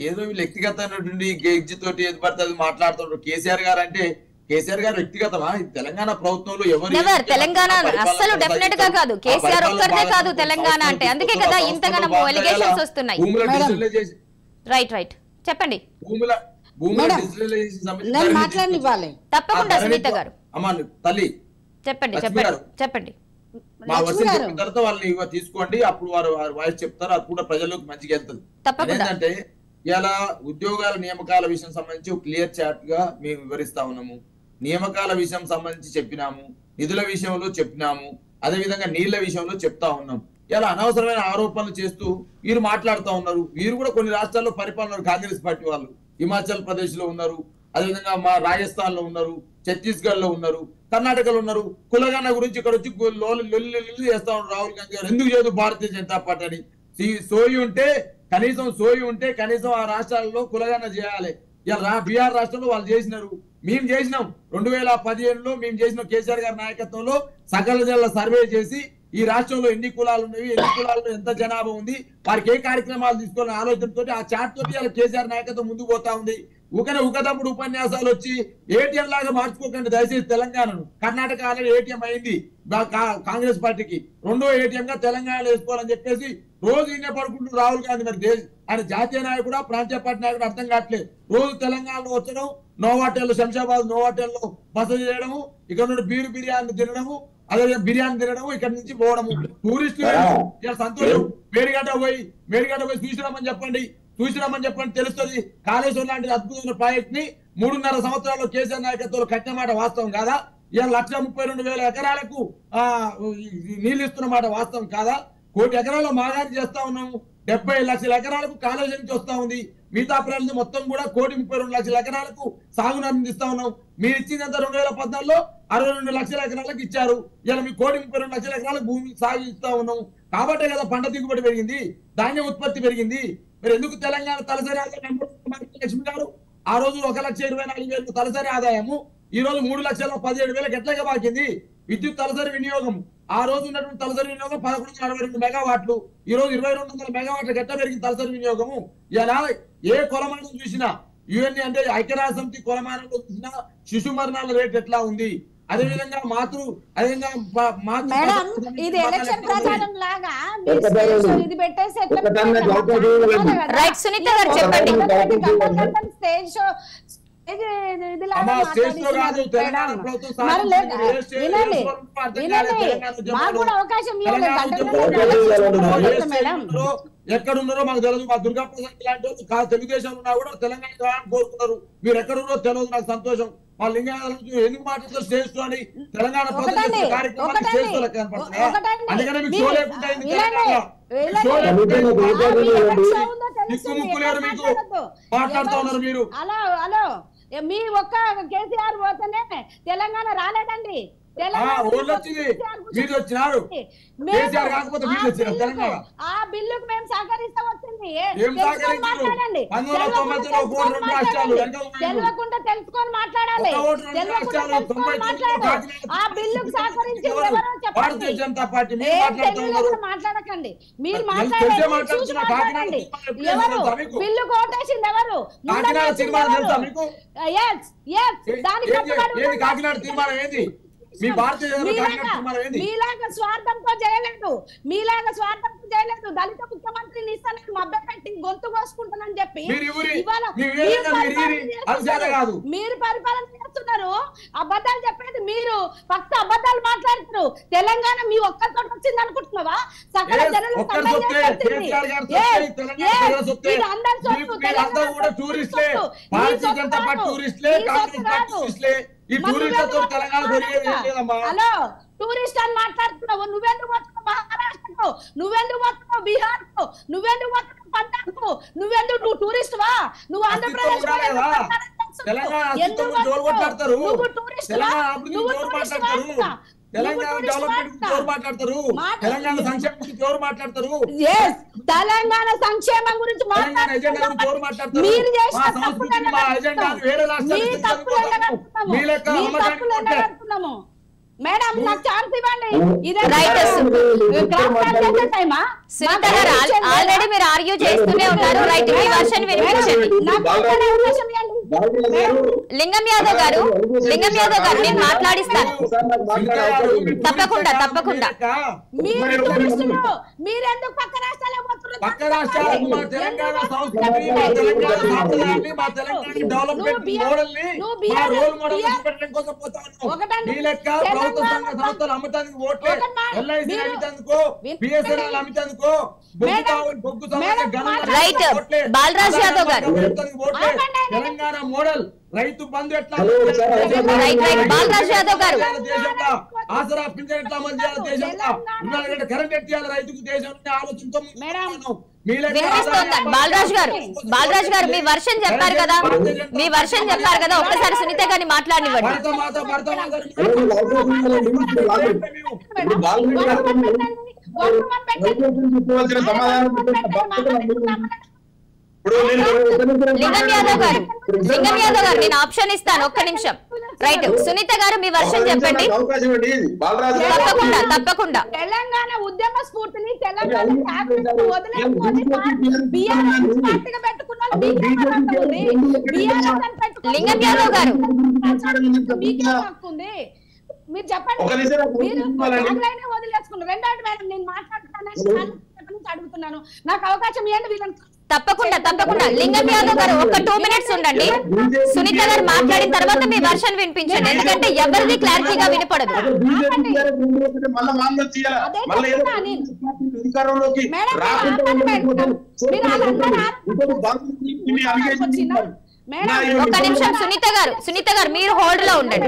ఏదో వ్యక్తిగతమైనటువంటి గెడ్జ్ తోటి ఏది పడితే అది మాట్లాడుతున్నారు. కేసీఆర్ గారు అంటే కేసీఆర్ గారు వ్యక్తిగతమా? తెలంగాణ ప్రభుత్వంలో ఎవరు తెలంగాణ అస్సలు డెఫినెట్ గా కాదు. కేసీఆర్ ఒక్కరిదే కాదు తెలంగాణ అంటే. అందుకే కదా ఇంతగానో ఎలిగేషన్స్ వస్తున్నాయి. రైట్ చెప్పండి. తప్పకుండా సునీత గారు తల్లి చెప్పండి. మా వర్షం చెప్పిన తర్వాత వాళ్ళని తీసుకోండి, అప్పుడు వారు వాయిస్ చెప్తారు. అది కూడా ప్రజల్లోకి మంచిగా వెళ్తుంది. ఏంటంటే ఇలా ఉద్యోగాల నియామకాల విషయం సంబంధించి క్లియర్ చాట్ గా మేము వివరిస్తా ఉన్నాము. నియామకాల విషయం సంబంధించి చెప్పినాము, నిధుల విషయంలో చెప్పినాము, అదే విధంగా నీళ్ల విషయంలో చెప్తా ఉన్నాం. ఇలా అనవసరమైన ఆరోపణలు చేస్తూ వీరు మాట్లాడుతూ ఉన్నారు. వీరు కూడా కొన్ని రాష్ట్రాల్లో పరిపాలన కాంగ్రెస్ పార్టీ వాళ్ళు హిమాచల్ ప్రదేశ్ లో ఉన్నారు, అదేవిధంగా మా రాజస్థాన్ లో ఉన్నారు, ఛత్తీస్గఢ్ లో ఉన్నారు, కర్ణాటకలో ఉన్నారు. కులగన్న గురించి ఇక్కడ వచ్చి చేస్తా ఉన్నారు రాహుల్ గాంధీ గారు. ఎందుకు చేయదు భారతీయ జనతా పార్టీ అని? సోయి ఉంటే కనీసం ఆ రాష్ట్రాలలో కులగన్న చేయాలి. ఇలా బీహార్ రాష్ట్రంలో వాళ్ళు చేసినారు, మేము చేసినాం. 2015లో మేము చేసిన కేసీఆర్ గారి నాయకత్వంలో సకల జిల్లా సర్వే చేసి ఈ రాష్ట్రంలో ఎన్ని కులాలు ఉన్నాయి, ఎన్ని కులాల్లో ఎంత జనాభా ఉంది, వారికి ఏ కార్యక్రమాలు తీసుకోవాలని ఆలోచనతో ఆ చాట్ తోటి కేసీఆర్ నాయకత్వం ముందుకు పోతా ఉంది. ఉకదప్పుడు ఉపన్యాసాలు వచ్చి ఏటీఎం లాగా మార్చుకోకండి దయచేసి తెలంగాణను. కర్ణాటక ఆల్రెడీ ఏటీఎం అయింది కాంగ్రెస్ పార్టీకి, 2వ ఏటీఎం గా తెలంగాణలో వేసుకోవాలని చెప్పేసి రోజు ఈయన పడుకుంటూ రాహుల్ గాంధీ. మరి ఆయన జాతీయ నాయకుడా ప్రాంతీయ పార్టీ నాయకుడు అర్థం కావట్లేదు. రోజు తెలంగాణలో వచ్చడం, నోవాటెల్లో శంషాబాద్ నోవాటెల్లో బస చేయడము, ఇక్కడ నుండి బిర్యానీ తినడము, అదే బిర్యానీ తినడము, ఇక్కడ నుంచి పోవడము. టూరిస్టులు సంతోషం. మేడిగడ్డ పోయి చూసినామని చెప్పండి తెలుస్తుంది. కాళేశ్వరం లాంటి అద్భుతమైన ప్రాజెక్ట్ ని 3.5 సంవత్సరాల్లో కేసీఆర్ నాయకత్వంలో కట్టిన మాట వాస్తవం కాదా? ఇలా 132,000 ఎకరాలకు నీళ్లు ఇస్తున్న మాట వాస్తవం కాదా? 1 కోటి ఎకరాల మాగారి చేస్తా ఉన్నాము. 70 లక్షల ఎకరాలకు కాళేశ్వరం నుంచి వస్తా ఉంది. మిగతా ప్రాంతం మొత్తం కూడా 1,32,00,000 ఎకరాలకు సాగునీరు అందిస్తా ఉన్నాం. మీరు ఇచ్చిందంతా 2014లో 62 లక్షల ఎకరాలకు ఇచ్చారు. ఇలా మీ 1,32,00,000 ఎకరాలకు భూమి సాగు ఇస్తా ఉన్నాం. కాబట్టే కదా పంట దిగుబడి పెరిగింది, ధాన్యం ఉత్పత్తి పెరిగింది. మరి ఎందుకు తెలంగాణ తలసరి ఆదాయం లక్ష్మి గారు ఆ రోజు 1,24,000 తలసరి ఆదాయము, ఈ రోజు 3,17,000 ఎట్లాగా బాకింది? విద్యుత్ తలసరి వినియోగం ఆ రోజు ఉన్నటువంటి తలసరి వినియోగం 1162 మెగావాట్లు, ఈ రోజు 2,200 మెగావాట్లకు ఎట్లా పెరిగింది తలసరి వినియోగము? ఇలా ఏ కొలమానం చూసినా యుఎన్ అంటే ఐక్యరాజ్య సమితి కొలమానంలో చూసినా శిశు మరణాల రేట్ ఎట్లా ఉంది, అదేవిధంగా ఇది ఎలక్షన్ ప్రచారం లాగా ఇది పెట్టేసి సునీత గారు చెప్పండి. స్టేజ్ షో ఎక్కడున్నారో మాకు తెలియదు. మా దుర్గాప్రసాద్ లాంటి తెలుగుదేశం ఉన్నా కూడా తెలంగాణ కోరుకున్నారు. మీరు ఎక్కడున్నారో తెలియదు, నాకు సంతోషం. మా లింగాయలు ఎందుకు మాట్లాడుతారు స్టేజ్ తో అని? తెలంగాణ కార్యక్రమాన్ని స్టేజ్ తో కనపడుతున్నాయా? అందుకనే మీకు షో లేకుండా ముక్కులేరు, మీకు మాట్లాడుతూ ఉన్నారు మీరు. మీ ఒక్క కేసీఆర్ పోతేనే తెలంగాణ రాలేదండి. ఓట్లు వచ్చింది, మీరు వచ్చినారు. కేసీఆర్ కాకపోతే మీరు వచ్చినారు తెలంగాణ. ఆ బిల్లుకు మేము సహకరిస్తా వచ్చింది. ఏం సహకరించారు? 1990లో ఓటు 2 రాష్ట్రాలు తెలియకుండా తెలుసుకొని మాట్లాడాలి. ఆ బిల్లుకు సహకరించి భారతీయ జనతా పార్టీ మాట్లాడకండి. మీరు మాట్లాడండి. ఎవరు బిల్లు కోటేసింది? ఎవరు? కాకినాడ తీర్మానం తెలుసా మీకు? కాకినాడ తీర్మానం ఏంది? మీ భారతీయ మీలాగా స్వార్థంతో చేయలేదు. మీలాగా స్వార్థంతో చేయలేదు. దళిత ముఖ్యమంత్రిని ఇస్తానని మభ్య పెట్టి గొంతు కోసుకుంటానని చెప్పి మీరు పరిపాలన చేస్తున్నారు. అబద్ధాలు చెప్పేది మీరు. ఫస్ట్ అబద్ధాలు మాట్లాడుతున్నారు. తెలంగాణ మీ ఒక్కరితో వచ్చింది అనుకుంటున్నావా? సకల జనులు హలో టూరిస్ట్ అని మాట్లాడుతున్నావు. నువ్వెందుకు పోతున్నావు మహారాష్ట్రకు? నువ్వెందుకు పోతున్నావు బీహార్కు? నువ్వెందుకు పోతున్నావు పంజాబ్కు? నువ్వెందుకు టూరిస్ట్ వా? నువ్వు ఆంధ్రప్రదేశ్ నువ్వు టూరిస్ట్ తెలంగాణ డెవలప్మెంట్ జోరు మాట్లాడతారు. తెలంగాణ సంక్షేమం గురించి జోరు మాట్లాడతారు. తెలంగాణ సంక్షేమం గురించి జోరు మాట్లాడతారు. మా ఎజెండాను వేరే రాష్ట్రాలు మేడం నాకు ఛాన్స్ ఇవ్వండి. ఆల్రెడీ మీరు ఆర్గ్యూ చేస్తూనే ఉన్నారు. రైట్, మీ వర్షన్ వినిపించండి. లింగం యాదవ్ గారు నేను మాట్లాడిస్తాను. తప్పకుండా తప్పకుండా. మీరెందుకు పక్క రాష్ట్రాలే పోతున్నారు? పక్క రాష్ట్రాలకు మా తెలంగాణ సంస్కృతి, మా తెలంగాణ సాంప్రదాయాన్ని, మా తెలంగాణ డెవలప్మెంట్ మోడల్ని, మా రోల్ మోడల్ చూపెట్టడం కోసం పోతా ఉన్నాం. మీ లెక్క ప్రభుత్వ సంఘ సంస్థలు అమ్మటానికి ఓట్లే, ఎల్ఐసి అమ్మితందుకో, బిఎస్ఎన్ఎల్ అమ్మితందుకో, బొగ్గు రైట్ బాలరాజ్ యాదవ్ గారు తెలంగాణ మోడల్ రైతు బంధు ఎట్లా బాలరాజ్ యాదవ్ గారు ఆసరా పింఛన్ ఎట్లా అమలు చేయాలి దేశంలో, కరెంట్ ఎట్లా రైతుకు దేశంలో ఆలోచనతో బాలరాజ్ గారు మీ వర్షన్ చెప్పారు కదా, ఒక్కసారి సునీత గారిని మాట్లాడినివ్వండి. లింగం యాదవ్ గారు నేను ఆప్షన్ ఇస్తాను, ఒక్క నిమిషం. రైట్, సునీత గారు మీ వర్షన్ చెప్పండి. తప్పకుండా. తెలంగాణ ఉద్యమ స్ఫూర్తిని తెలంగాణ లింగం యాదవ్ గారు మీరు చెప్పండి. వదిలేసుకున్నారు. రెండోది మేడం నేను మాట్లాడుతాను అడుగుతున్నాను, నాకు అవకాశం ఇవ్వండి. వీళ్ళని తప్పకుండా లింగం యాదవ్ గారు ఒక 2 minutes ఉండండి. సునీత గారు మాట్లాడిన తర్వాత మీ వర్షన్ వినిపించండి, ఎందుకంటే ఎవరిది క్లారిటీగా వినపడదు. ఒక్క నిమిషం సునీత గారు మీరు హోల్డ్ లో ఉండండి.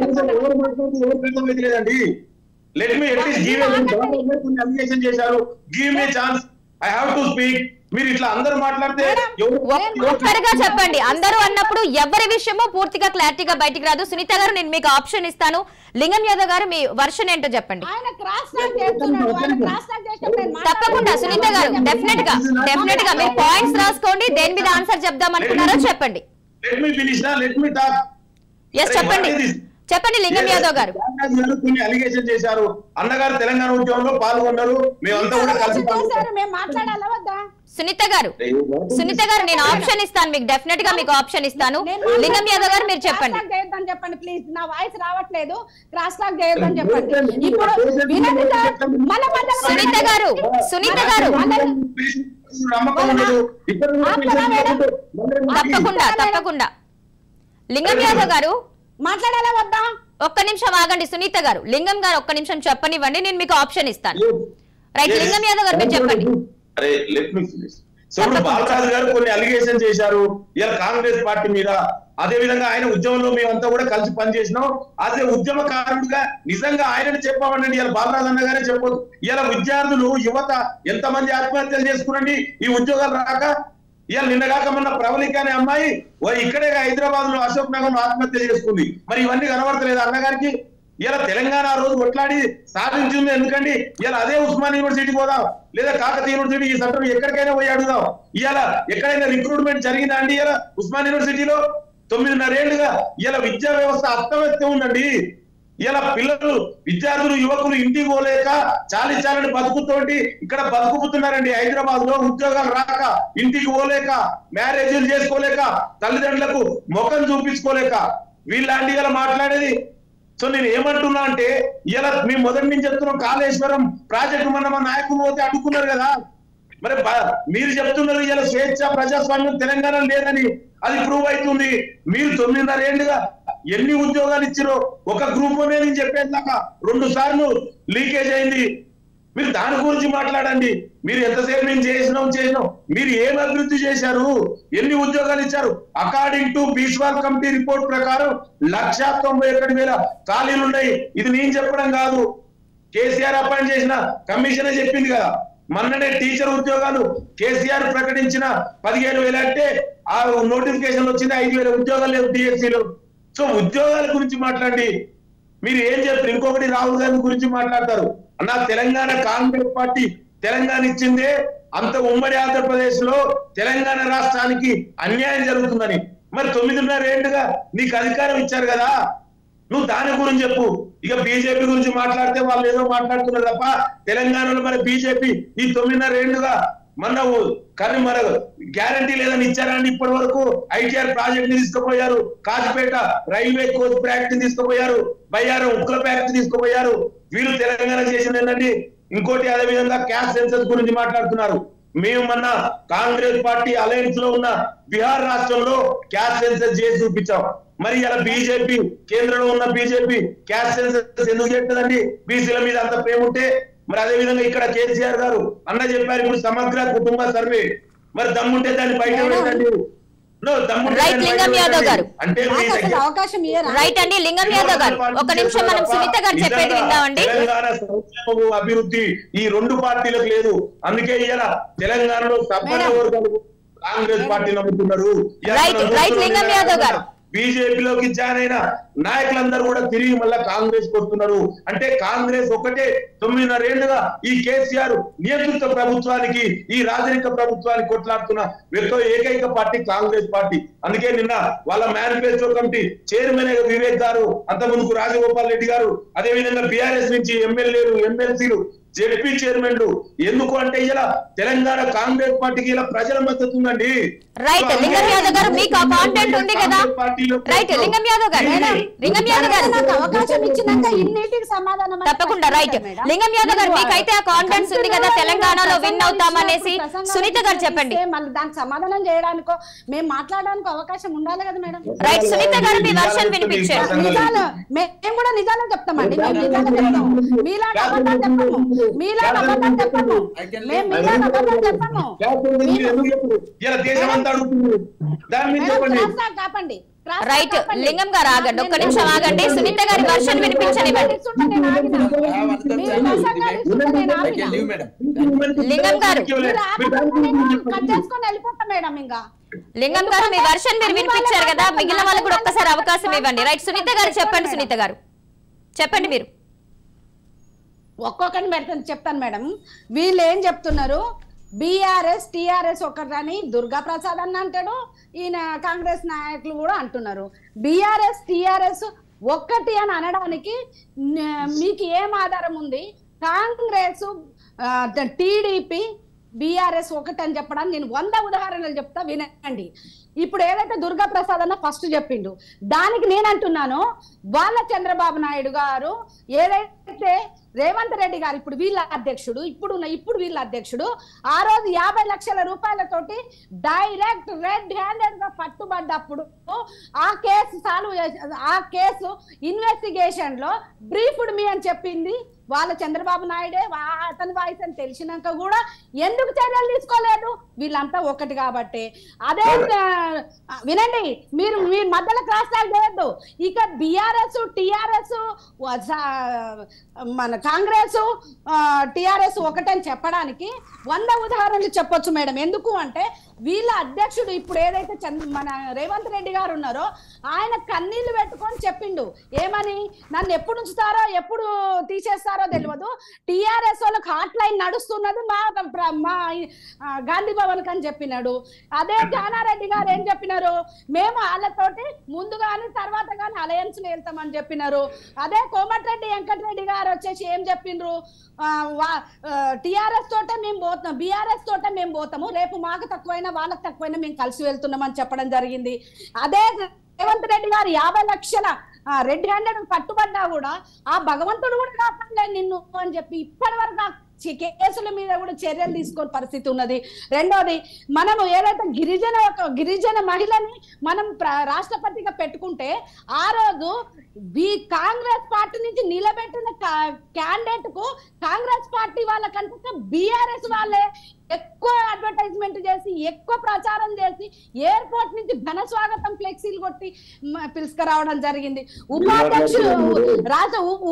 మీరు ఇట్లా అందరూ మాట్లాడితే ఒక్కరిగా చెప్పండి. అందరూ అన్నప్పుడు ఎవరి విషయమో పూర్తిగా క్లారిటీగా బయటికి రాదు. సునీత గారు నేను మీకు ఆప్షన్ ఇస్తాను. లింగం యాదవ్ గారు మీ వర్షన్ ఏంటో చెప్పండి. తప్పకుండా సునీత గారు డెఫినెట్ గా మీరు పాయింట్స్ రాసుకోండి. దేని మీద ఆన్సర్ చెప్దాం అనుకున్నారో చెప్పండి. చెప్పండి లింగం యాదవ్ గారు. కొన్ని అలిగేషన్ చేశారు. అన్నగారు తెలంగాణ ఉద్యమంలో పాల్గొన్నారు. మేమంతా కూడా కలిసి సునీత గారు నేను ఆప్షన్ ఇస్తాను మీకు, డెఫినెట్ గా మీకు ఆప్షన్ ఇస్తాను. లింగం యాదవ్ గారు మీరు చెప్పండి. చెప్పండి ప్లీజ్, నా వాయిస్ రావట్లేదు. క్రాస్ టాక్ చేయొద్దని చెప్పండి. ఇప్పుడు సునీత గారు తప్పకుండా. లింగం యాదవ్ గారు మాట్లాడాలా వద్దా? ఒక్క నిమిషం ఆగండి సునీత గారు. లింగం గారు ఒక్క నిమిషం చెప్పనివ్వండి, నేను మీకు ఆప్షన్ ఇస్తాను. రైట్, లింగం యాదవ్ గారు మీరు చెప్పండి. బాలరాజు గారు కొన్ని అలిగేషన్ చేశారు ఇలా కాంగ్రెస్ పార్టీ మీద. అదే విధంగా ఆయన ఉద్యమంలో మేమంతా కూడా కలిసి పనిచేసినాం. అదే ఉద్యమకారుడుగా నిజంగా ఆయనని చెప్పామనండి. ఇలా బాలరాజు అన్న గారే చెప్పదు. ఇలా విద్యార్థులు యువత ఎంతమంది ఆత్మహత్యలు చేసుకునండి ఈ ఉద్యోగాలు రాక. ఇలా నిన్నగాక మొన్న ప్రవళిక అనే అమ్మాయి ఇక్కడే హైదరాబాద్ లో అశోక్ నగర్ లో ఆత్మహత్య చేసుకుంది. మరి ఇవన్నీ కనబడతలేదు అన్నగారికి. ఇలా తెలంగాణ ఆ రోజు కొట్లాడి సాధించింది ఎందుకండి, ఇలా అదే ఉస్మాన్ యూనివర్సిటీ పోదాం లేదా కాకతీయ యూనివర్సిటీ ఈ సెంటర్ ఎక్కడికైనా పోయి అడుగుదాం. ఇలా ఎక్కడైనా రిక్రూట్మెంట్ జరిగిందా అండి ఇలా ఉస్మాన్ యూనివర్సిటీలో? 9.5 ఏళ్లుగా ఇలా విద్యా వ్యవస్థ అస్తవ్యస్తం ఉందండి. ఇలా పిల్లలు విద్యార్థులు యువకులు ఇంటికి పోలేక చాలని బతుకుతోటి ఇక్కడ బతుకుతున్నారండి. హైదరాబాద్ లో ఉద్యోగాలు రాక ఇంటికి పోలేక మ్యారేజీలు చేసుకోలేక తల్లిదండ్రులకు ముఖం చూపించుకోలేక వీళ్ళంటి ఇలా మాట్లాడేది. సో నేను ఏమంటున్నా అంటే ఇలా మేము మొదటి నుంచి చెప్తున్నాం కాళేశ్వరం ప్రాజెక్టు మన నాయకులు పోతే అడ్డుకున్నారు కదా, మరి మీరు చెప్తున్నారు ఇలా స్వేచ్ఛ ప్రజాస్వామ్యం తెలంగాణ లేదని, అది ప్రూవ్ అవుతుంది. మీరు 9.5 ఏళ్లుగా ఎన్ని ఉద్యోగాలు ఇచ్చిరో ఒక గ్రూప్ నేను చెప్పేదాకా 2 సార్లు లీకేజ్ అయింది. మీరు దాని గురించి మాట్లాడండి. మీరు ఎంతసేపు మేము చేసినాం మీరు ఏం అభివృద్ధి చేశారు, ఎన్ని ఉద్యోగాలు ఇచ్చారు? According to Biswal committee report ప్రకారం 191,000 ఖాళీలు ఉన్నాయి. ఇది నేను చెప్పడం కాదు, కేసీఆర్ అపాయింట్ చేసిన కమిషనే చెప్పింది కదా. మొన్ననే టీచర్ ఉద్యోగాలు కేసీఆర్ ప్రకటించిన 15,000 అంటే ఆ నోటిఫికేషన్ వచ్చింది 5,000 ఉద్యోగాలు లేవు డిఎస్సీలో. సో ఉద్యోగాల గురించి మాట్లాడి మీరు ఏం చెప్తారు? ఇంకొకటి రాహుల్ గాంధీ గురించి మాట్లాడతారు. అన్న తెలంగాణ కాంగ్రెస్ పార్టీ తెలంగాణ ఇచ్చిందే అంత ఉమ్మడి ఆంధ్రప్రదేశ్ లో తెలంగాణ రాష్ట్రానికి అన్యాయం జరుగుతుందని. మరి 9.5 ఏళ్లుగా నీకు అధికారం ఇచ్చారు కదా, నువ్వు దాని గురించి చెప్పు. ఇక బీజేపీ గురించి మాట్లాడితే వాళ్ళు ఏదో మాట్లాడుతున్నారు తప్ప తెలంగాణలో మరి బీజేపీ ఈ 9.5 ఏళ్లుగా కానీ మన గ్యారంటీ లేదని ఇచ్చారండి. ఇప్పటి వరకు ఐటీఆర్ ప్రాజెక్ట్ ని తీసుకుపోయారు, కాజిపేట రైల్వే కోచ్ ఫ్యాక్టరీ తీసుకుపోయారు, బయ్యారం ఉక్కుల ఫ్యాక్టరీ తీసుకుపోయారు. వీళ్ళు తెలంగాణ చేసింది ఏంటండి? ఇంకోటి అదే విధంగా క్యాస్ట్ సెన్సస్ గురించి మాట్లాడుతున్నారు. మేము మొన్న కాంగ్రెస్ పార్టీ అలయన్స్ లో ఉన్న బీహార్ రాష్ట్రంలో క్యాస్ట్ సెన్సస్ చేసి చూపించాం. మరి ఇలా బీజేపీ కేంద్రంలో ఉన్న బీజేపీ క్యాస్ట్ సెన్సస్ ఎందుకు చేస్తుందండి? బీసీల మీద అంత ప్రేమ ఉంటే. మరి అదే విధంగా ఇక్కడ కేసీఆర్ గారు అన్న చెప్పారు ఇప్పుడు సమగ్ర కుటుంబ సర్వే, మరి దమ్ముంటే దాన్ని బయట పెట్టండి. రైట్ లింగం యాదవ్ గారు, రైట్ అండి లింగం యాదవ్ గారు ఒక నిమిషం మనం సునీత గారు చెప్పేది విందామండి. తెలంగాణ సంక్షేమము అభివృద్ధి ఈ 2 పార్టీలకు లేదు. అందుకే ఇలా తెలంగాణలో సబ్బండ వర్గాలు కాంగ్రెస్ పార్టీ నమ్ముతున్నారు. రైట్ లింగం యాదవ్ గారు, బీజేపీలోకి జాయిన్ అయిన నాయకులందరూ కూడా తిరిగి మళ్ళా కాంగ్రెస్ కొడుతున్నారు. అంటే కాంగ్రెస్ ఒకటే 9.5 ఏళ్లుగా ఈ కేసీఆర్ నియంత్రిత ప్రభుత్వానికి ఈ రాజరిక ప్రభుత్వానికి కొట్లాడుతున్న ఏకైక పార్టీ కాంగ్రెస్ పార్టీ. అందుకే నిన్న వాళ్ళ మేనిఫెస్టో కమిటీ చైర్మన్ వివేక్ గారు, అంత ముందుకు రాజగోపాల్ రెడ్డి గారు, అదే విధంగా బీఆర్ఎస్ నుంచి ఎమ్మెల్యేలు ఎమ్మెల్సీలు జెడ్పీ చైర్మన్లు ఎందుకు అంటే ఇలా తెలంగాణ కాంగ్రెస్ పార్టీకి ఇలా ప్రజల మద్దతు ఉందండి. రైట్ లింగం యాదవ్ గారు మీకు ఆ కాంటెంట్ ఉంది కదా. రైట్ లింగం యాదవ్ గారు, నాకు అవకాశం ఇచ్చినాక ఇన్నిటికి సమాధానం తప్పకుండా. రైట్ లింగం యాదవ్ గారు మీకైతే ఆ కాన్ఫిడెన్స్ ఉంది కదా తెలంగాణలో విన్ అవుతామనేసి. సునీత గారు చెప్పండి. మళ్ళీ దానికి సమాధానం చేయడానికో మేము మాట్లాడడానికి అవకాశం ఉండాలి కదా మేడం. రైట్ సునీత గారు మీ వర్షన్ వినిపించారు. నిజాలు మేము కూడా నిజాలే చెప్తామండి, మేము నిజాలే చెప్తాము, మీలాంటి అబద్ధాలు చెప్పము, మీలాంటి అబద్ధాలు చెప్పము, మేము మీలాంటి అబద్ధాలు చెప్పము. కాపండి. రైట్ లింగం గారు ఆగండి, ఒక్క నిమిషం ఆగండి. సునీత గారి వర్షన్ వినిపించనివ్వండి. లింగం గారు లింగం గారు మీ వర్షన్ మీరు వినిపించారు కదా, మిగిలిన వాళ్ళకి కూడా ఒక్కసారి అవకాశం ఇవ్వండి. రైట్ సునీత గారు చెప్పండి. సునీత గారు చెప్పండి. మీరు ఒక్కొక్కరిని పెడతాను చెప్తాను మేడం. వీళ్ళు ఏం చెప్తున్నారు? బీఆర్ఎస్ టీఆర్ఎస్ ఒకటని దుర్గా ప్రసాద్ అన్న అంటాడు, ఈయన కాంగ్రెస్ నాయకులు కూడా అంటున్నారు. బీఆర్ఎస్ టీఆర్ఎస్ ఒక్కటి అని అనడానికి మీకు ఏం ఆధారం ఉంది? కాంగ్రెస్ టీడీపీ బీఆర్ఎస్ ఒకటి అని చెప్పడానికి నేను 100 ఉదాహరణలు చెప్తా వినండి. ఇప్పుడు ఏదైతే దుర్గా ప్రసాద్ అన్న ఫస్ట్ చెప్పిండు, దానికి నేను అంటున్నాను వాళ్ళ చంద్రబాబు నాయుడు గారు ఏదైతే రేవంత్ రెడ్డి గారు ఇప్పుడు వీళ్ళ అధ్యక్షుడు, ఇప్పుడు వీళ్ళ అధ్యక్షుడు ఆ రోజు 50 లక్షల రూపాయలతోటి డైరెక్ట్ రెడ్ హ్యాండెడ్ గా పట్టుబడ్డప్పుడు ఆ కేసు ఇన్వెస్టిగేషన్ లో బ్రీఫ్డ్ మీ అని చెప్పింది వాళ్ళ చంద్రబాబు నాయుడే. అతని వాయిస్ అని తెలిసినాక కూడా ఎందుకు చర్యలు తీసుకోలేదు? వీళ్ళంతా ఒకటి కాబట్టి. వినండి, మీరు మధ్యలో క్రాస్ టాక్ చేయొద్దు. ఇక బిఆర్ఎస్ టిఆర్ఎస్ మన కాంగ్రెస్ టిఆర్ఎస్ ఒకటని చెప్పడానికి 100 ఉదాహరణలు చెప్పొచ్చు మేడం. ఎందుకు అంటే వీళ్ళ అధ్యక్షుడు ఇప్పుడు ఏదైతే మన రేవంత్ రెడ్డి గారు ఉన్నారో ఆయన కన్నీళ్లు పెట్టుకొని చెప్పిండు ఏమని, నన్ను ఎప్పుడు ఉంచుతారో ఎప్పుడు తీసేస్తారో తెలియదు, టిఆర్ఎస్ వాళ్ళకి హాట్ లైన్ నడుస్తున్నది మా గాంధీ భవన్ అని చెప్పినాడు. అదే జానారెడ్డి గారు ఏం చెప్పినారు, మేము వాళ్ళతోటి ముందుగాని తర్వాత కానీ అలయన్స్ వెళ్తామని చెప్పినారు. అదే కోమటిరెడ్డి వెంకటరెడ్డి గారు వచ్చేసి ఏం చెప్పిండ్రు, టిఆర్ఎస్ తోటే మేము పోతాం, బిఆర్ఎస్ తోటే మేము పోతాము, రేపు మాకు తక్కువైనా వాళ్ళకి తక్కువైనా మేము కలిసి వెళ్తున్నామని చెప్పడం జరిగింది. అదే రేవంత్ రెడ్డి గారు 50 లక్షల రెడ్ హ్యాండెడ్ పట్టుబడ్డా కూడా ఆ భగవంతుడు కూడా కాపాడలేదు నిన్ను అని చెప్పి ఇప్పటి వరకు కేసుల మీద కూడా చర్యలు తీసుకునే పరిస్థితి ఉన్నది. రెండోది, మనము ఏదైతే గిరిజన మహిళని మనం రాష్ట్రపతిగా పెట్టుకుంటే ఆ రోజు కాంగ్రెస్ పార్టీ నుంచి నిలబెట్టిన క్యాండిడేట్ కు కాంగ్రెస్ పార్టీ వాళ్ళకంటే బిఆర్ఎస్ వాళ్ళే ఎక్కువ అడ్వర్టైజ్మెంట్ చేసి ఎక్కువ ప్రచారం చేసి ఎయిర్పోర్ట్ నుంచి ఘన స్వాగతం ఫ్లెక్సీలు కొట్టి పిలుచుకురావడం జరిగింది. ఉపాధ్యక్షులు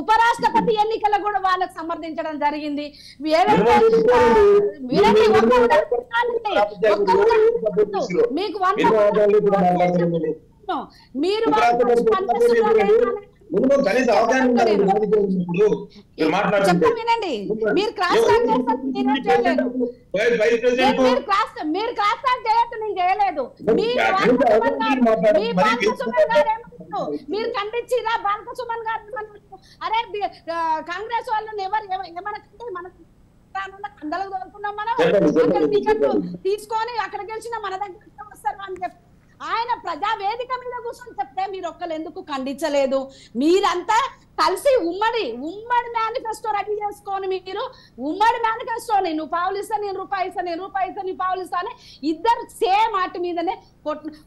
ఉపరాష్ట్రపతి ఎన్నికలు కూడా వాళ్ళకు సమర్థించడం జరిగింది. మీకు మీరు వినండి, మీరు క్రాస్ టాక్ చేస్తారు, మీరు క్రాస్ టాక్ చేయొద్దు, నేను చేయలేదు. మీరు ఖండించిరా బాలక సుమన్ గారు, అరే కాంగ్రెస్ వాళ్ళని ఏమనకంటే మన అందరికి తోలుకున్నాం మనం, అక్కడ టికెట్ తీసుకొని అక్కడ గెలిచిన మన దగ్గర వస్తారు అని చెప్పి ఆయన ప్రజావేదిక మీద కూర్చొని చెప్తే మీరు ఒక్కరు ఎందుకు ఖండించలేదు? మీరంతా కలిసి ఉమ్మడి మేనిఫెస్టో రెడీ చేసుకొని మీరు ఉమ్మడి మేనిఫెస్టోని నువ్వు పావులు ఇస్తా నేను రూపాయి ఇస్తా, నేను రూపాయి ఇస్తా నీ పావులు ఇస్తా అని ఇద్దరు సేమ్ ఆటి మీదనే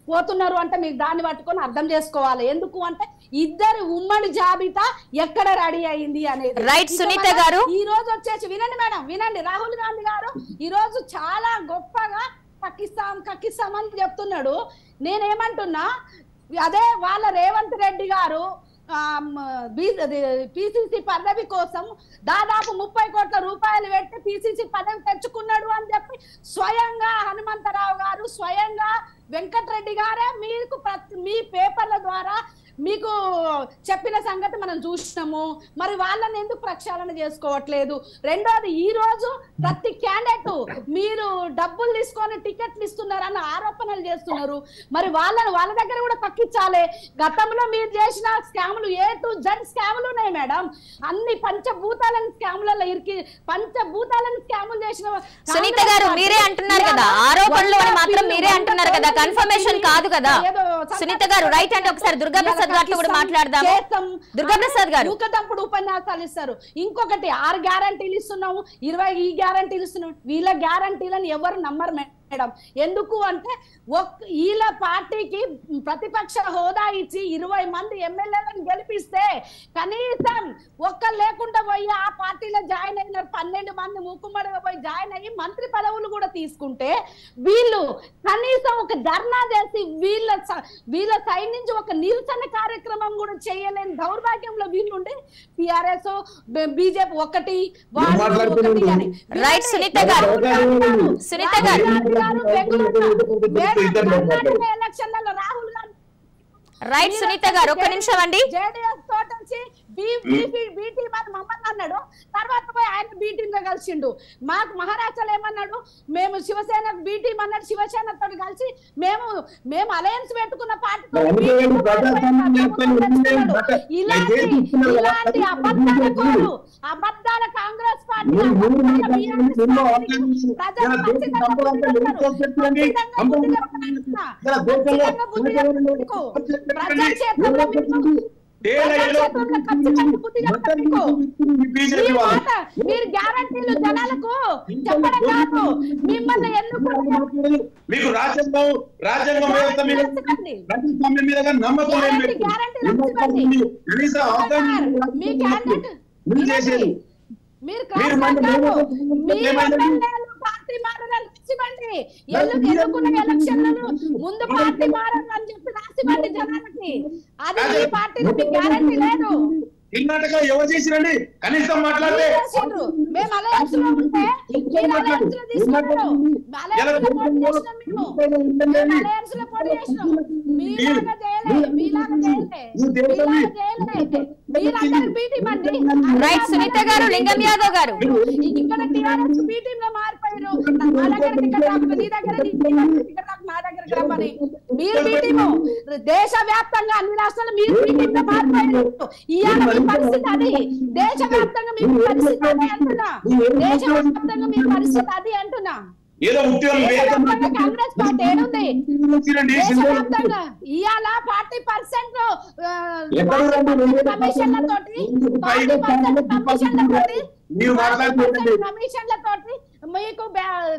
పోతున్నారు అంటే మీరు దాన్ని పట్టుకొని అర్థం చేసుకోవాలి. ఎందుకు అంటే ఇద్దరు ఉమ్మడి జాబితా ఎక్కడ రెడీ అయింది అనేది. రైట్ సునీత గారు, ఈ రోజు వచ్చేసి వినండి మేడం, వినండి, రాహుల్ గాంధీ గారు ఈ రోజు చాలా గొప్పగా కక్కిస్తామని చెప్తున్నాడు. నేనేమంటున్నా, అదే వాళ్ళ రేవంత్ రెడ్డి గారు పిసిసి పదవి కోసం దాదాపు 30 కోట్ల రూపాయలు పెట్టి పిసిసి పదవి తెచ్చుకున్నాడు అని చెప్పి స్వయంగా హనుమంతరావు గారు, స్వయంగా వెంకటరెడ్డి గారే మీకు మీ పేపర్ల ద్వారా మీకు చెప్పిన సంగతి మనం చూసినాము. మరి వాళ్ళని ఎందుకు ప్రక్షాళన చేసుకోవట్లేదు? రెండోది, ఈ రోజు ప్రతి క్యాండిడేట్ మీరు డబ్బులు తీసుకొని టికెట్లు ఇస్తున్నారన్న ఆరోపణలు చేస్తున్నారు. మరి వాళ్ళ దగ్గర కూడా పక్కించాలి. గతంలో మీరు చేసిన స్కాములు A to Z స్కాములు ఉన్నాయి మేడం. అన్ని పంచభూతాలను స్కాములలో పంచభూతాలను స్కాములు చేసిన సునీత గారు మీరే అంటున్నారు కదా, ఆరోపణలు మాత్రం మీరే అంటున్నారు కదా, కన్ఫర్మేషన్ కాదు కదా సునీత గారు. రైట్ అంటే ఒకసారి దుర్గా ప్రసాద్ గారితో కూడా మాట్లాడదాం. దుర్గా ప్రసాద్ గారు ఊకదంపుడు ఉపన్యాసాలు ఇస్తారు. ఇంకొకటి 6 గ్యారంటీలు ఇస్తున్నాము, 20 ఈ గ్యారంటీలు ఇస్తున్నాము. వీళ్ళ గ్యారంటీలను ఎవరు నమ్మరు మేడం. ఎందుకు అంటే వీళ్ళ పార్టీకి ప్రతిపక్ష హోదా ఇచ్చి 20 మంది ఎమ్మెల్యేలను గెలిపిస్తే కనీసం ఒక్కరు లేకుండా పోయి ఆ పార్టీలో జాయిన్ అయిన 12 మంది మూకుమ్మడిగా పోయి జాయిన్ అయ్యి మంత్రి పదవులు కూడా తీసుకుంటే వీళ్ళు కనీసం ఒక ధర్నా చేసి వీళ్ళ సైడ్ నుంచి ఒక నిరసన కార్యక్రమం కూడా చేయలేని దౌర్భాగ్యంలో వీళ్ళుండి టిఆర్ఎస్ బీజేపీ ఒకటి రైట్ సునీత గారు, సునీత గారు రాహుల్ గాంధీ రైట్ సునీత గారు ఒక్క నిమిషం అండి. జేడీఎస్ తోటి వచ్చి బీటీ మమ్మల్ని అన్నాడు, తర్వాత పోయి ఆయన బీ టీమ్ గా కలిసిండు. మాకు మహారాష్ట్రలో ఏమన్నాడు, మేము శివసేన బీ టీమ్ అన్నాడు, శివసేన తోటి కలిసి మేము అలయన్స్ పెట్టుకున్న పార్టీతో ఇలాంటి అబద్ధాల కాంగ్రెస్ పార్టీ ప్రజాక్షేత్రంలో మీరు గ్యారంటీలు జనాలకు చెప్పడం కాదు, మిమ్మల్ని మీకు రాజ్యాంగం వ్యవస్థ మీద నమ్మకం మీరు పార్టీ మారడానికి రాసివ్వండి. ఎన్నుకున్న ఎలక్షన్లను ముందు పార్టీ మారని చెప్పి రాసివ్వండి జనాలకి. అది మీ పార్టీలో మీకు గ్యారంటీ లేదు. కర్ణాటక ఎవరు చేసిరండి? కనీసం మాట్లాడితే మేము అలయన్స్ లో ఉంటే మీరు అలయన్స్ లో తీసుకున్నారు. అలయన్స్ లో పోటీ చేసినాం. మేము అలయన్స్ లో పోటీ చేసినాం. మీలాగా చేయలే. మీరందరూ బీ టీం అండి. రైట్ సునీత గారు, లింగం యాదవ్ గారు ఇక్కడ టీఆర్ఎస్ బీ టీం లో మారిపోయారు. మా దగ్గర టికెట్ రాకుండా నీ దగ్గర టికెట్ రాకుండా నా దగ్గర రమ్మని మీరు బీ టీము. దేశ వ్యాప్తంగా అన్ని రాష్ట్రాలు మీరు బీ టీం లో మారిపోయారు. ఇవాళ మీ పరిస్థితి అది. దేశవ్యాప్తంగా మీ పరిస్థితి అది అంటున్నా. దేశవ్యాప్తంగా మీ పరిస్థితి అది అంటున్నా. కాంగ్రెస్ పార్టీ ఏడుంది దేశవ్యాప్తంగా? ఇవాళ 40% కమిషన్లతోటి మీకు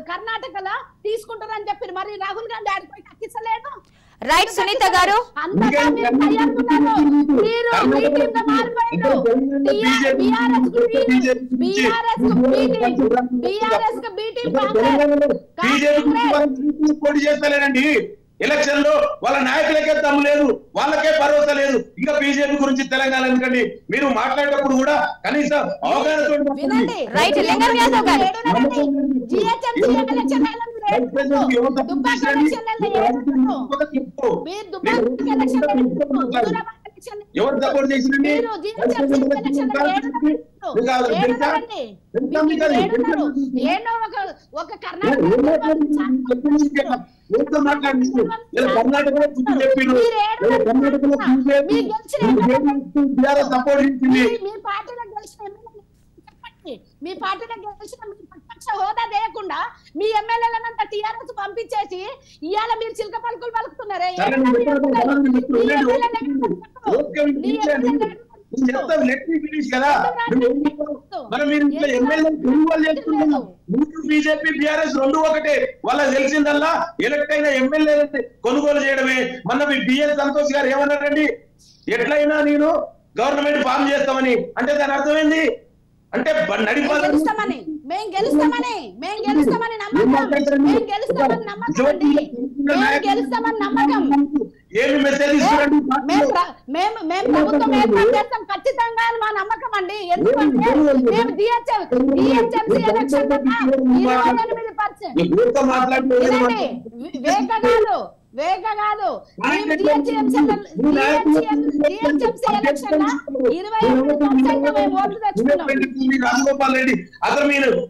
కర్ణాటకలో తీసుకుంటారని చెప్పి మరి రాహుల్ గాంధీ ఆడిపోయి కక్కించలేదు. రైట్ సునీత గారు, పోటీ చేస్తలేనండి ఎలక్షన్ లో. వాళ్ళ నాయకులకే దమ్ము లేదు, వాళ్ళకే భరోసా లేదు. ఇంకా బీజేపీ గురించి తెలంగాణ ఎందుకండి? మీరు మాట్లాడేటప్పుడు కూడా కనీసం అవగాహన. ఎవరు సపోర్ట్ చేసిందండి? మీ పార్టీలో గెలిచిన ప్రతిపక్ష హోదా లేకుండా మీ ఎమ్మెల్యేలంతా టీఆర్ఎస్ పంపించేసి ఇవాళ మీరు చిలక పలుకులు పలుకుతున్నారే. బీజేపీ టీఆర్ఎస్ రెండు ఒకటే. వాళ్ళకి తెలిసిందల్లా ఎలక్ట్ అయిన ఎమ్మెల్యే కొనుగోలు చేయడమే. మొన్న మీ బిఎస్ సంతోష్ గారు ఏమన్నారండి? ఎట్లయినా నేను గవర్నమెంట్ ఫామ్ చేస్తామని. అంటే దాని అర్థమైంది అంటే గెలుస్తామని నమ్మకం. ఏమి మెసేజ్ ఇస్తారండి? మేము ప్రభుత్వం ఏర్పాటు చేస్తాం ఖచ్చితంగా మా నమ్మకం అండి. ఎందుకంటే మేము డిహెచ్ఎంసీ ఎలక్షన్ 28% వేగ కాదు డిహెచ్ఎంసీ ఎలక్షన్ లో 28% మేము ఓట్లు తెచ్చుకున్నాం. రాజగోపాల్ రెడ్డి అసలు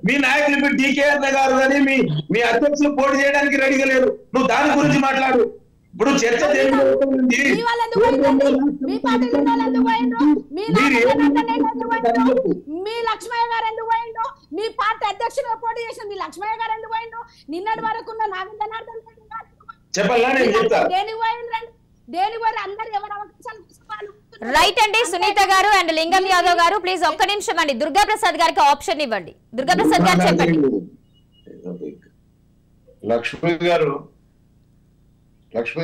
మీ నాయకులు ఇప్పుడు డికేఆర్ గారు కానీ మీ అధ్యక్షులు పోటీ చేయడానికి రెడీగా లేరు. నువ్వు దాని గురించి మాట్లాడు. ఇప్పుడు చర్చ మీ లక్ష్మయ్య గారు ఎందుకు పోయిండు? మీ పార్టీ అధ్యక్షులుగా పోటీ చేసిన మీ లక్ష్మయ్య గారు ఎందుకు పోయిండు? నిన్నటి వరకు ఉన్న నాగ జనార్దన్ రెడ్డి గారు రైట్ అండి. సునీత గారు అండ్ లింగం యాదవ్ గారు ప్లీజ్ ఒక్క నిమిషం అండి. దుర్గా ప్రసాద్ గారికి ఆప్షన్ ఇవ్వండి. దుర్గా ప్రసాద్ గారు చెప్పండి. లక్ష్మి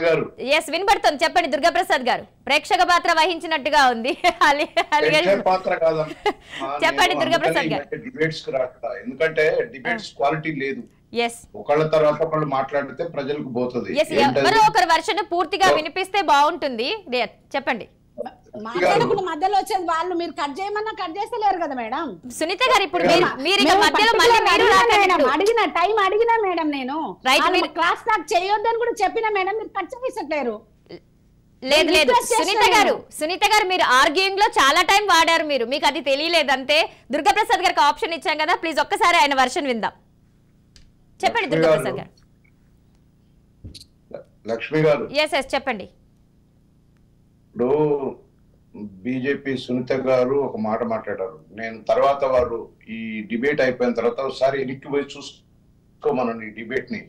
గారు ఎస్ వినబడుతుంది, చెప్పండి దుర్గా ప్రసాద్ గారు. ప్రేక్షక పాత్ర వహించినట్టుగా ఉంది. చెప్పండి దుర్గా ప్రసాద్ గారు. డిబేట్స్ కి రాకుండా, ఎందుకంటే డిబేట్స్ క్వాలిటీ లేదు. ఒకళ్ళ తర్వాత ఒకళ్ళు మాట్లాడితే ప్రజలకు పోతుంది. ఎవరో ఒకరి వర్షన్ పూర్తిగా వినిపిస్తే బాగుంటుంది. చెప్పండి. మాట్లాడకుండా మధ్యలో వచ్చేది వాళ్ళు. మీరు కట్ చేయమన్నా కట్ చేస్తలేరు కదా మేడం. సునీత గారు ఇప్పుడు మీరు మధ్యలో అడిగిన టైం అడిగినా మేడం నేను క్లాస్ స్టార్ట్ చేయొద్దని కూడా చెప్పినా మేడం, మీరు కట్ చేస్తలేరు. లేదు లేదు సునీత గారు మీరు ఆర్గ్యూయింగ్ లో చాలా టైం వాడారు. మీకు అది తెలియలేదు అంతే. దుర్గా ప్రసాద్ గారికి ఆప్షన్ ఇచ్చాం కదా, ప్లీజ్ ఒక్కసారి ఆయన వర్షన్ విందాం. చెప్పండి దుర్గా ప్రసాద్ గారు. లక్ష్మి గారు ఎస్ చెప్పండి. ఇప్పుడు బీజేపీ సునీత గారు ఒక మాట మాట్లాడారు. నేను తర్వాత వారు ఈ డిబేట్ అయిపోయిన తర్వాత ఒకసారి ఎన్నికకి పోయి చూసుకోమనండి ఈ డిబేట్ ని.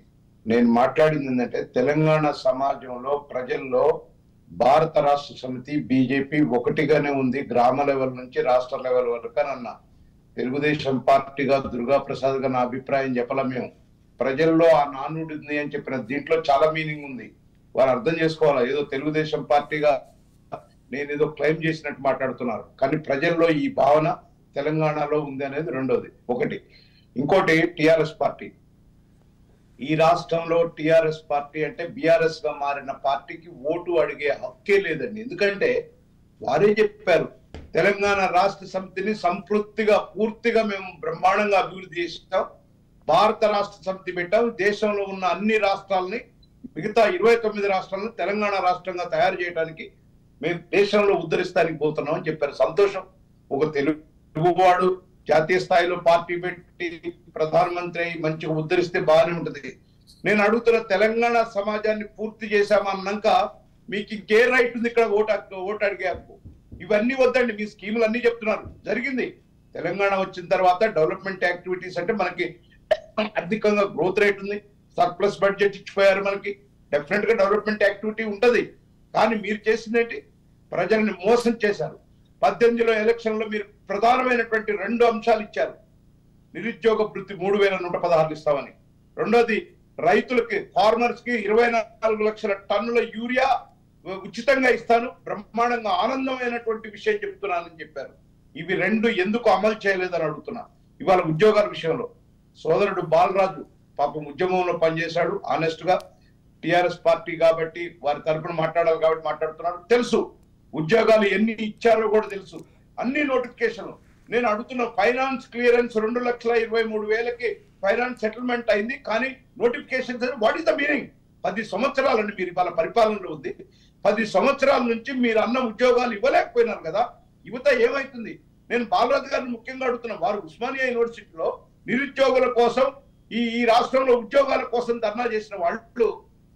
నేను మాట్లాడింది ఏంటంటే తెలంగాణ సమాజంలో ప్రజల్లో భారత రాష్ట్ర సమితి బీజేపీ ఒకటిగానే ఉంది, గ్రామ లెవెల్ నుంచి రాష్ట్ర లెవెల్ వరకు అని అన్నా. తెలుగుదేశం పార్టీగా దుర్గా ప్రసాద్ గా నా అభిప్రాయం చెప్పలే. మేము ప్రజల్లో ఆ నానుడి ఉంది అని చెప్పిన దీంట్లో చాలా మీనింగ్ ఉంది. వారు అర్థం చేసుకోవాలా. ఏదో తెలుగుదేశం పార్టీగా నేను ఏదో క్లెయిమ్ చేసినట్టు మాట్లాడుతున్నారు, కానీ ప్రజల్లో ఈ భావన తెలంగాణలో ఉంది అనేది రెండోది. ఒకటి. ఇంకోటి టిఆర్ఎస్ పార్టీ ఈ రాష్ట్రంలో టిఆర్ఎస్ పార్టీ అంటే బిఆర్ఎస్ గా మారిన పార్టీకి ఓటు అడిగే హక్కే లేదండి. ఎందుకంటే వారే చెప్పారు, తెలంగాణ రాష్ట్ర సమితిని సంతృప్తిగా పూర్తిగా మేము బ్రహ్మాండంగా అభివృద్ధి చేస్తాం, భారత రాష్ట్ర సమితి పెట్టాం, దేశంలో ఉన్న అన్ని రాష్ట్రాలని మిగతా 29 రాష్ట్రాలను తెలంగాణ రాష్ట్రంగా తయారు చేయడానికి మేము దేశంలో ఉద్ధరిస్తానికి పోతున్నాం అని చెప్పారు. సంతోషం. ఒక తెలుగువాడు జాతీయ స్థాయిలో పార్టీ పెట్టి ప్రధానమంత్రి అయి మంచిగా ఉద్ధరిస్తే బాగానే ఉంటది. నేను అడుగుతున్న తెలంగాణ సమాజాన్ని పూర్తి చేశామన్నాక మీకు ఇంకే రైట్ ఉంది ఇక్కడ ఓటు అడిగే హక్కు? ఇవన్నీ వద్దండి. మీ స్కీములు అన్ని చెప్తున్నారు. జరిగింది తెలంగాణ వచ్చిన తర్వాత డెవలప్మెంట్ యాక్టివిటీస్ అంటే మనకి ఆర్థికంగా గ్రోత్ రేట్ ఉంది, సర్ప్లస్ బడ్జెట్ ఇచ్చిపోయారు, మనకి డెఫినెట్ గా డెవలప్మెంట్ యాక్టివిటీ ఉంటది. కానీ మీరు చేసిందేంటి? ప్రజల్ని మోసం చేశారు. 18లో ఎలక్షన్ లో మీరు ప్రధానమైనటువంటి 2 అంశాలు ఇచ్చారు. నిరుద్యోగ వృత్తి 3,116 ఇస్తామని, రెండోది రైతులకి ఫార్మర్స్ కి 24 లక్షల టన్నుల యూరియా ఉచితంగా ఇస్తాను, బ్రహ్మాండంగా ఆనందమైనటువంటి విషయం చెప్తున్నానని చెప్పారు. ఇవి 2 ఎందుకు అమలు చేయలేదని అడుగుతున్నా. ఇవాళ ఉద్యోగాల విషయంలో సోదరుడు బాలరాజు పాపం ఉద్యమంలో పనిచేశాడు, ఆనెస్ట్ గా. టిఆర్ఎస్ పార్టీ కాబట్టి వారి తరఫున మాట్లాడాలి కాబట్టి మాట్లాడుతున్నాడు. తెలుసు ఉద్యోగాలు ఎన్ని ఇచ్చారో కూడా తెలుసు, అన్ని నోటిఫికేషన్లు. నేను అడుగుతున్న ఫైనాన్స్ క్లియరెన్స్ 2,23,000కి ఫైనాన్స్ సెటిల్మెంట్ అయింది, కానీ notifications what is the meaning? 10 సంవత్సరాలండి మీరు ఇవాళ పరిపాలనలో ఉంది. 10 సంవత్సరాల నుంచి మీరు అన్న ఉద్యోగాలు ఇవ్వలేకపోయినారు కదా. యువత ఏమైతుంది? నేను బాలరాజు గారిని ముఖ్యంగా అడుగుతున్నా. వారు ఉస్మానియా యూనివర్సిటీలో నిరుద్యోగుల కోసం ఈ రాష్ట్రంలో ఉద్యోగాల కోసం ధర్నా చేసిన వాళ్ళు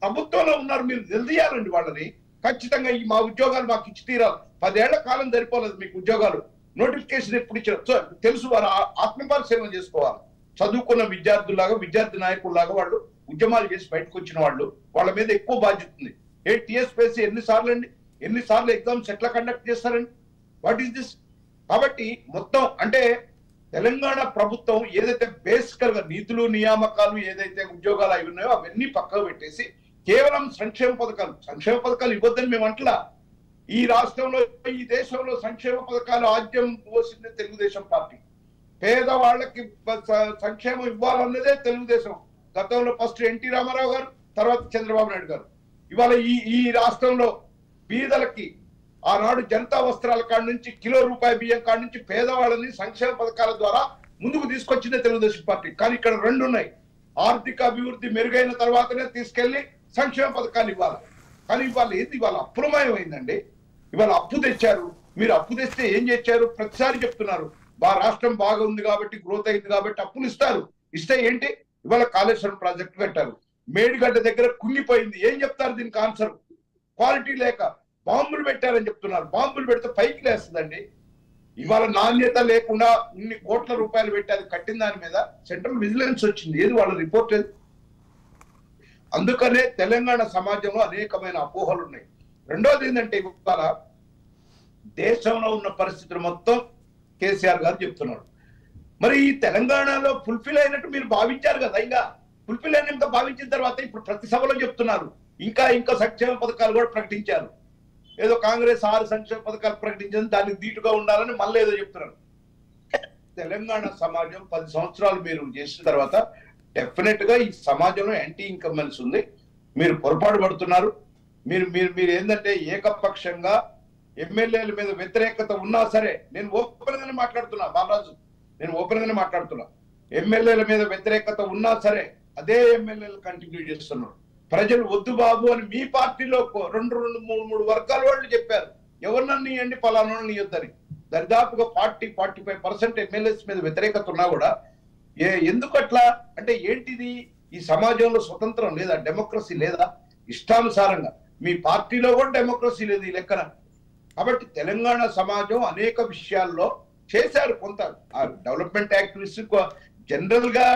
ప్రభుత్వంలో ఉన్నారు. మీరు నిలదీయాలండి వాళ్ళని. ఖచ్చితంగా ఈ మా ఉద్యోగాలు మాకు ఇచ్చి తీరాలి. 10 ఏళ్ల కాలం సరిపోలేదు మీకు ఉద్యోగాలు. నోటిఫికేషన్ ఎప్పుడు ఇచ్చారు తెలుసు. వారు ఆత్మపరిశీలన చేసుకోవాలి. చదువుకున్న విద్యార్థుల్లాగా, విద్యార్థి నాయకుల్లాగా వాళ్ళు ఉద్యమాలు చేసి బయటకు వచ్చిన వాళ్ళు, వాళ్ళ మీద ఎక్కువ బాధ్యత ఉంది. టీఎస్పీఎస్సీ ఎన్నిసార్లు అండి, ఎన్నిసార్లు ఎగ్జామ్స్ ఎట్లా కండక్ట్ చేస్తారండి? What is this? కాబట్టి మొత్తం అంటే తెలంగాణ ప్రభుత్వం ఏదైతే బేసికల్ గా నీతులు నియామకాలు ఏదైతే ఉద్యోగాలు అవి ఉన్నాయో అవన్నీ పక్కకు పెట్టేసి కేవలం సంక్షేమ పథకాలు ఇవ్వద్దని మేము అంటలా. ఈ రాష్ట్రంలో ఈ దేశంలో సంక్షేమ పథకాలు ఆద్యం పోసింది తెలుగుదేశం పార్టీ. పేదవాళ్ళకి సంక్షేమం ఇవ్వాలన్నదే తెలుగుదేశం. గతంలో ఫస్ట్ ఎన్టీ రామారావు గారు, తర్వాత చంద్రబాబు నాయుడు గారు. ఇవాళ ఈ రాష్ట్రంలో బీదలకి ఆనాడు జనతా వస్త్రాల కాడి నుంచి కిలో రూపాయి బియ్యం కాడి నుంచి పేదవాళ్ళని సంక్షేమ పథకాల ద్వారా ముందుకు తీసుకొచ్చిందే తెలుగుదేశం పార్టీ. కానీ ఇక్కడ 2 ఉన్నాయి. ఆర్థిక అభివృద్ధి మెరుగైన తర్వాతనే తీసుకెళ్లి సంక్షేమ పథకాలు ఇవ్వాలి. కానీ ఇవాళ ఏంది? ఇవాళ అప్రమయమైందండి. ఇవాళ అప్పు తెచ్చారు. మీరు అప్పు తెస్తే ఏం చేశారు? ప్రతిసారి చెప్తున్నారు రాష్ట్రం బాగా ఉంది కాబట్టి, గ్రోత్ అయింది కాబట్టి అప్పులు ఇస్తారు. ఇస్తే ఏంటి? ఇవాళ కాళేశ్వరం ప్రాజెక్టు కట్టారు, మేడిగడ్డ దగ్గర కుంగిపోయింది. ఏం చెప్తారు దీనికి ఆన్సర్? క్వాలిటీ లేక బాంబులు పెట్టారని చెప్తున్నారు. బాంబులు పెడితే పైకి లేస్తుందండి. ఇవాళ నాణ్యత లేకుండా ఇన్ని కోట్ల రూపాయలు పెట్టి అది కట్టిన దాని మీద సెంట్రల్ విజిలెన్స్ వచ్చింది. ఏది వాళ్ళ రిపోర్ట్? అందుకనే తెలంగాణ సమాజంలో అనేకమైన అపోహలు ఉన్నాయి. రెండోది ఏంటంటే ఇవాళ దేశంలో ఉన్న పరిస్థితులు మొత్తం కేసీఆర్ గారు చెప్తున్నారు. మరి ఈ తెలంగాణలో ఫుల్ఫిల్ అయినట్టు మీరు భావించారు కదా. ఇంకా ఫుల్ఫిల్ అయినంత భావించిన తర్వాత ఇప్పుడు ప్రతి సభలో చెప్తున్నారు ఇంకా సంక్షేమ పథకాలు కూడా ప్రకటించారు. ఏదో కాంగ్రెస్ 6 సంక్షేమ పథకాలు ప్రకటించింది, దానికి ధీటుగా ఉండాలని మళ్ళీ ఏదో చెప్తున్నారు. తెలంగాణ సమాజం 10 సంవత్సరాలు మీరు చేసిన తర్వాత డెఫినెట్ గా ఈ సమాజంలో యాంటీ ఇన్కమెన్స్ ఉంది. మీరు పొరపాటు పడుతున్నారు. మీరు ఏంటంటే ఏకపక్షంగా ఎమ్మెల్యేల మీద వ్యతిరేకత ఉన్నా సరే, నేను ఓపెన్ గానే మాట్లాడుతున్నా బాలరాజు, ఎమ్మెల్యేల మీద వ్యతిరేకత ఉన్నా సరే అదే ఎమ్మెల్యేలు కంటిన్యూ చేస్తున్నారు. ప్రజలు వద్దు బాబు అని మీ పార్టీలో 2-3 వర్గాల వాళ్ళు చెప్పారు. ఎవరినన్నా ఇవ్వండి, పలానాన్ని ఇవ్వద్దని. దరిదాపుగా 40-45% ఎమ్మెల్యేస్ మీద వ్యతిరేకత ఉన్నా కూడా ఎందుకు అట్లా అంటే ఏంటిది? ఈ సమాజంలో స్వతంత్రం లేదా? డెమోక్రసీ లేదా? ఇష్టానుసారంగా మీ పార్టీలో కూడా డెమోక్రసీ లేదు ఈ లెక్కన. కాబట్టి తెలంగాణ సమాజం అనేక విషయాల్లో చేశారు. కొంత డెవలప్మెంట్ యాక్టివిటీస్ జనరల్ గా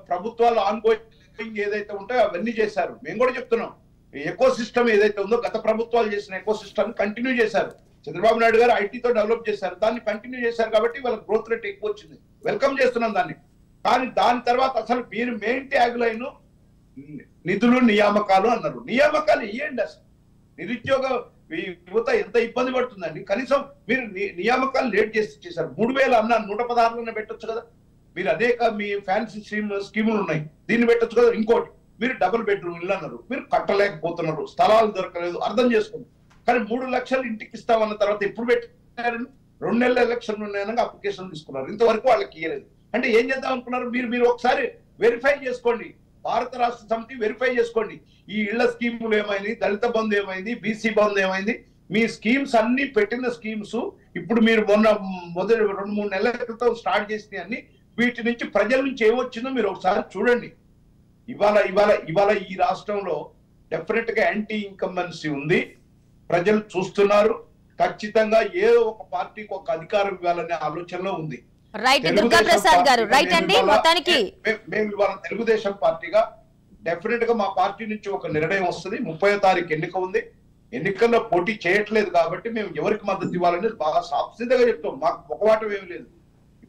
ప్రభుత్వాలు ఆన్గోయింగ్ ఏదైతే ఉంటాయో అవన్నీ చేశారు. మేము కూడా చెప్తున్నాం, ఎకో సిస్టమ్ ఏదైతే ఉందో గత ప్రభుత్వాలు చేసిన ఎకో సిస్టమ్ కంటిన్యూ చేశారు. చంద్రబాబు నాయుడు గారు ఐటీతో డెవలప్ చేశారు, దాన్ని కంటిన్యూ చేశారు. కాబట్టి వాళ్ళ గ్రోత్ రేట్ ఎక్కువ వచ్చింది. వెల్కమ్ చేస్తున్నాం దాన్ని. కానీ దాని తర్వాత అసలు మీరు మెయిన్ ట్యాగ్ లైన్ నిధులు నియామకాలు అన్నారు. నియామకాలు ఇవ్వండి. అసలు నిరుద్యోగ యువత ఎంత ఇబ్బంది పడుతుందండి. కనీసం మీరు నియామకాలు లేట్ చేసి చేశారు. 3,000 అన్నారు, 116లోనే పెట్టొచ్చు కదా. మీరు అనేక మీ ఫ్యాన్సీ స్కీములు ఉన్నాయి, దీన్ని పెట్టచ్చు కదా. ఇంకోటి, మీరు డబుల్ బెడ్రూమ్ ఇల్లు అన్నారు, మీరు కట్టలేకపోతున్నారు, స్థలాలు దొరకలేదు, అర్థం చేసుకోండి. కానీ 3 లక్షలు ఇంటికి ఇస్తామన్న తర్వాత ఎప్పుడు పెట్టారని 2 నెలల ఎలక్షన్ ఉన్నాయనగా అప్లికేషన్ తీసుకున్నారు, ఇంతవరకు వాళ్ళకి ఇయ్యలేదు. అంటే ఏం చేద్దాం అనుకున్నారు? మీరు ఒకసారి వెరిఫై చేసుకోండి, భారత రాష్ట్ర సమితి వెరిఫై చేసుకోండి. ఈ ఇళ్ల స్కీములు ఏమైంది, దళిత బంధు ఏమైంది, బీసీ బంధు ఏమైంది, మీ స్కీమ్స్ అన్ని పెట్టిన స్కీమ్స్ ఇప్పుడు మీరు మొదటి 2-3 నెలల క్రితం స్టార్ట్ చేసినవి అన్ని, వీటి నుంచి ప్రజల నుంచి ఏమొచ్చిందో మీరు ఒకసారి చూడండి. ఇవాళ ఈ రాష్ట్రంలో డెఫినెట్ గా యాంటీ ఇన్కంబెన్సీ ఉంది, ప్రజలు చూస్తున్నారు. ఖచ్చితంగా ఏదో ఒక పార్టీకి ఒక అధికారం ఇవ్వాలనే ఆలోచనలో ఉంది. రైట్ దుర్గా ప్రసాద్ గారు, రైట్ అండి. మొత్తానికి మేము ఇవాళ తెలుగుదేశం పార్టీగా డెఫినెట్ గా మా పార్టీ నుంచి ఒక నిర్ణయం వస్తుంది. 30వ తారీఖు ఎన్నిక ఉంది, ఎన్నికల్లో పోటీ చేయట్లేదు కాబట్టి మేము ఎవరికి మద్దతు ఇవ్వాలని బాగా సాక్షిగా చెప్తాం. మాకు ముఖవాటం ఏమి లేదు,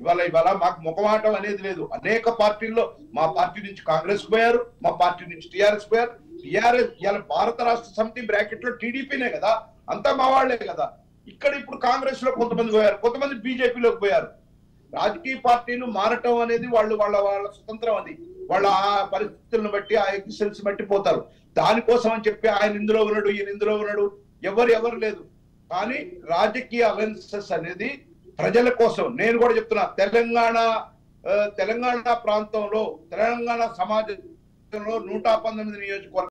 ఇవాళ మాకు ముఖవాటం అనేది లేదు. అనేక పార్టీల్లో మా పార్టీ నుంచి కాంగ్రెస్ పోయారు, మా పార్టీ నుంచి టీఆర్ఎస్ పోయారు. టీఆర్ఎస్ ఇవాళ భారత రాష్ట్ర సమితి బ్రాకెట్ లో టీడీపీనే కదా, అంతా మా వాళ్లే కదా. ఇక్కడ ఇప్పుడు కాంగ్రెస్ లో కొంతమంది పోయారు, కొంతమంది బీజేపీలోకి పోయారు. రాజకీయ పార్టీలు మారటం అనేది వాళ్ళ స్వతంత్రం, అది వాళ్ళ ఆ పరిస్థితులను బట్టి ఆ ఎగ్జిస్టెన్స్ బట్టి పోతారు. దానికోసం అని చెప్పి ఆయన ఇందులో ఉన్నాడు, ఈయన ఇందులో ఉన్నాడు, ఎవరు లేదు. కానీ రాజకీయ అలయన్సెస్ అనేది ప్రజల కోసం. నేను కూడా చెప్తున్నా, తెలంగాణ ప్రాంతంలో, తెలంగాణ సమాజంలో 119 నియోజకవర్గాలు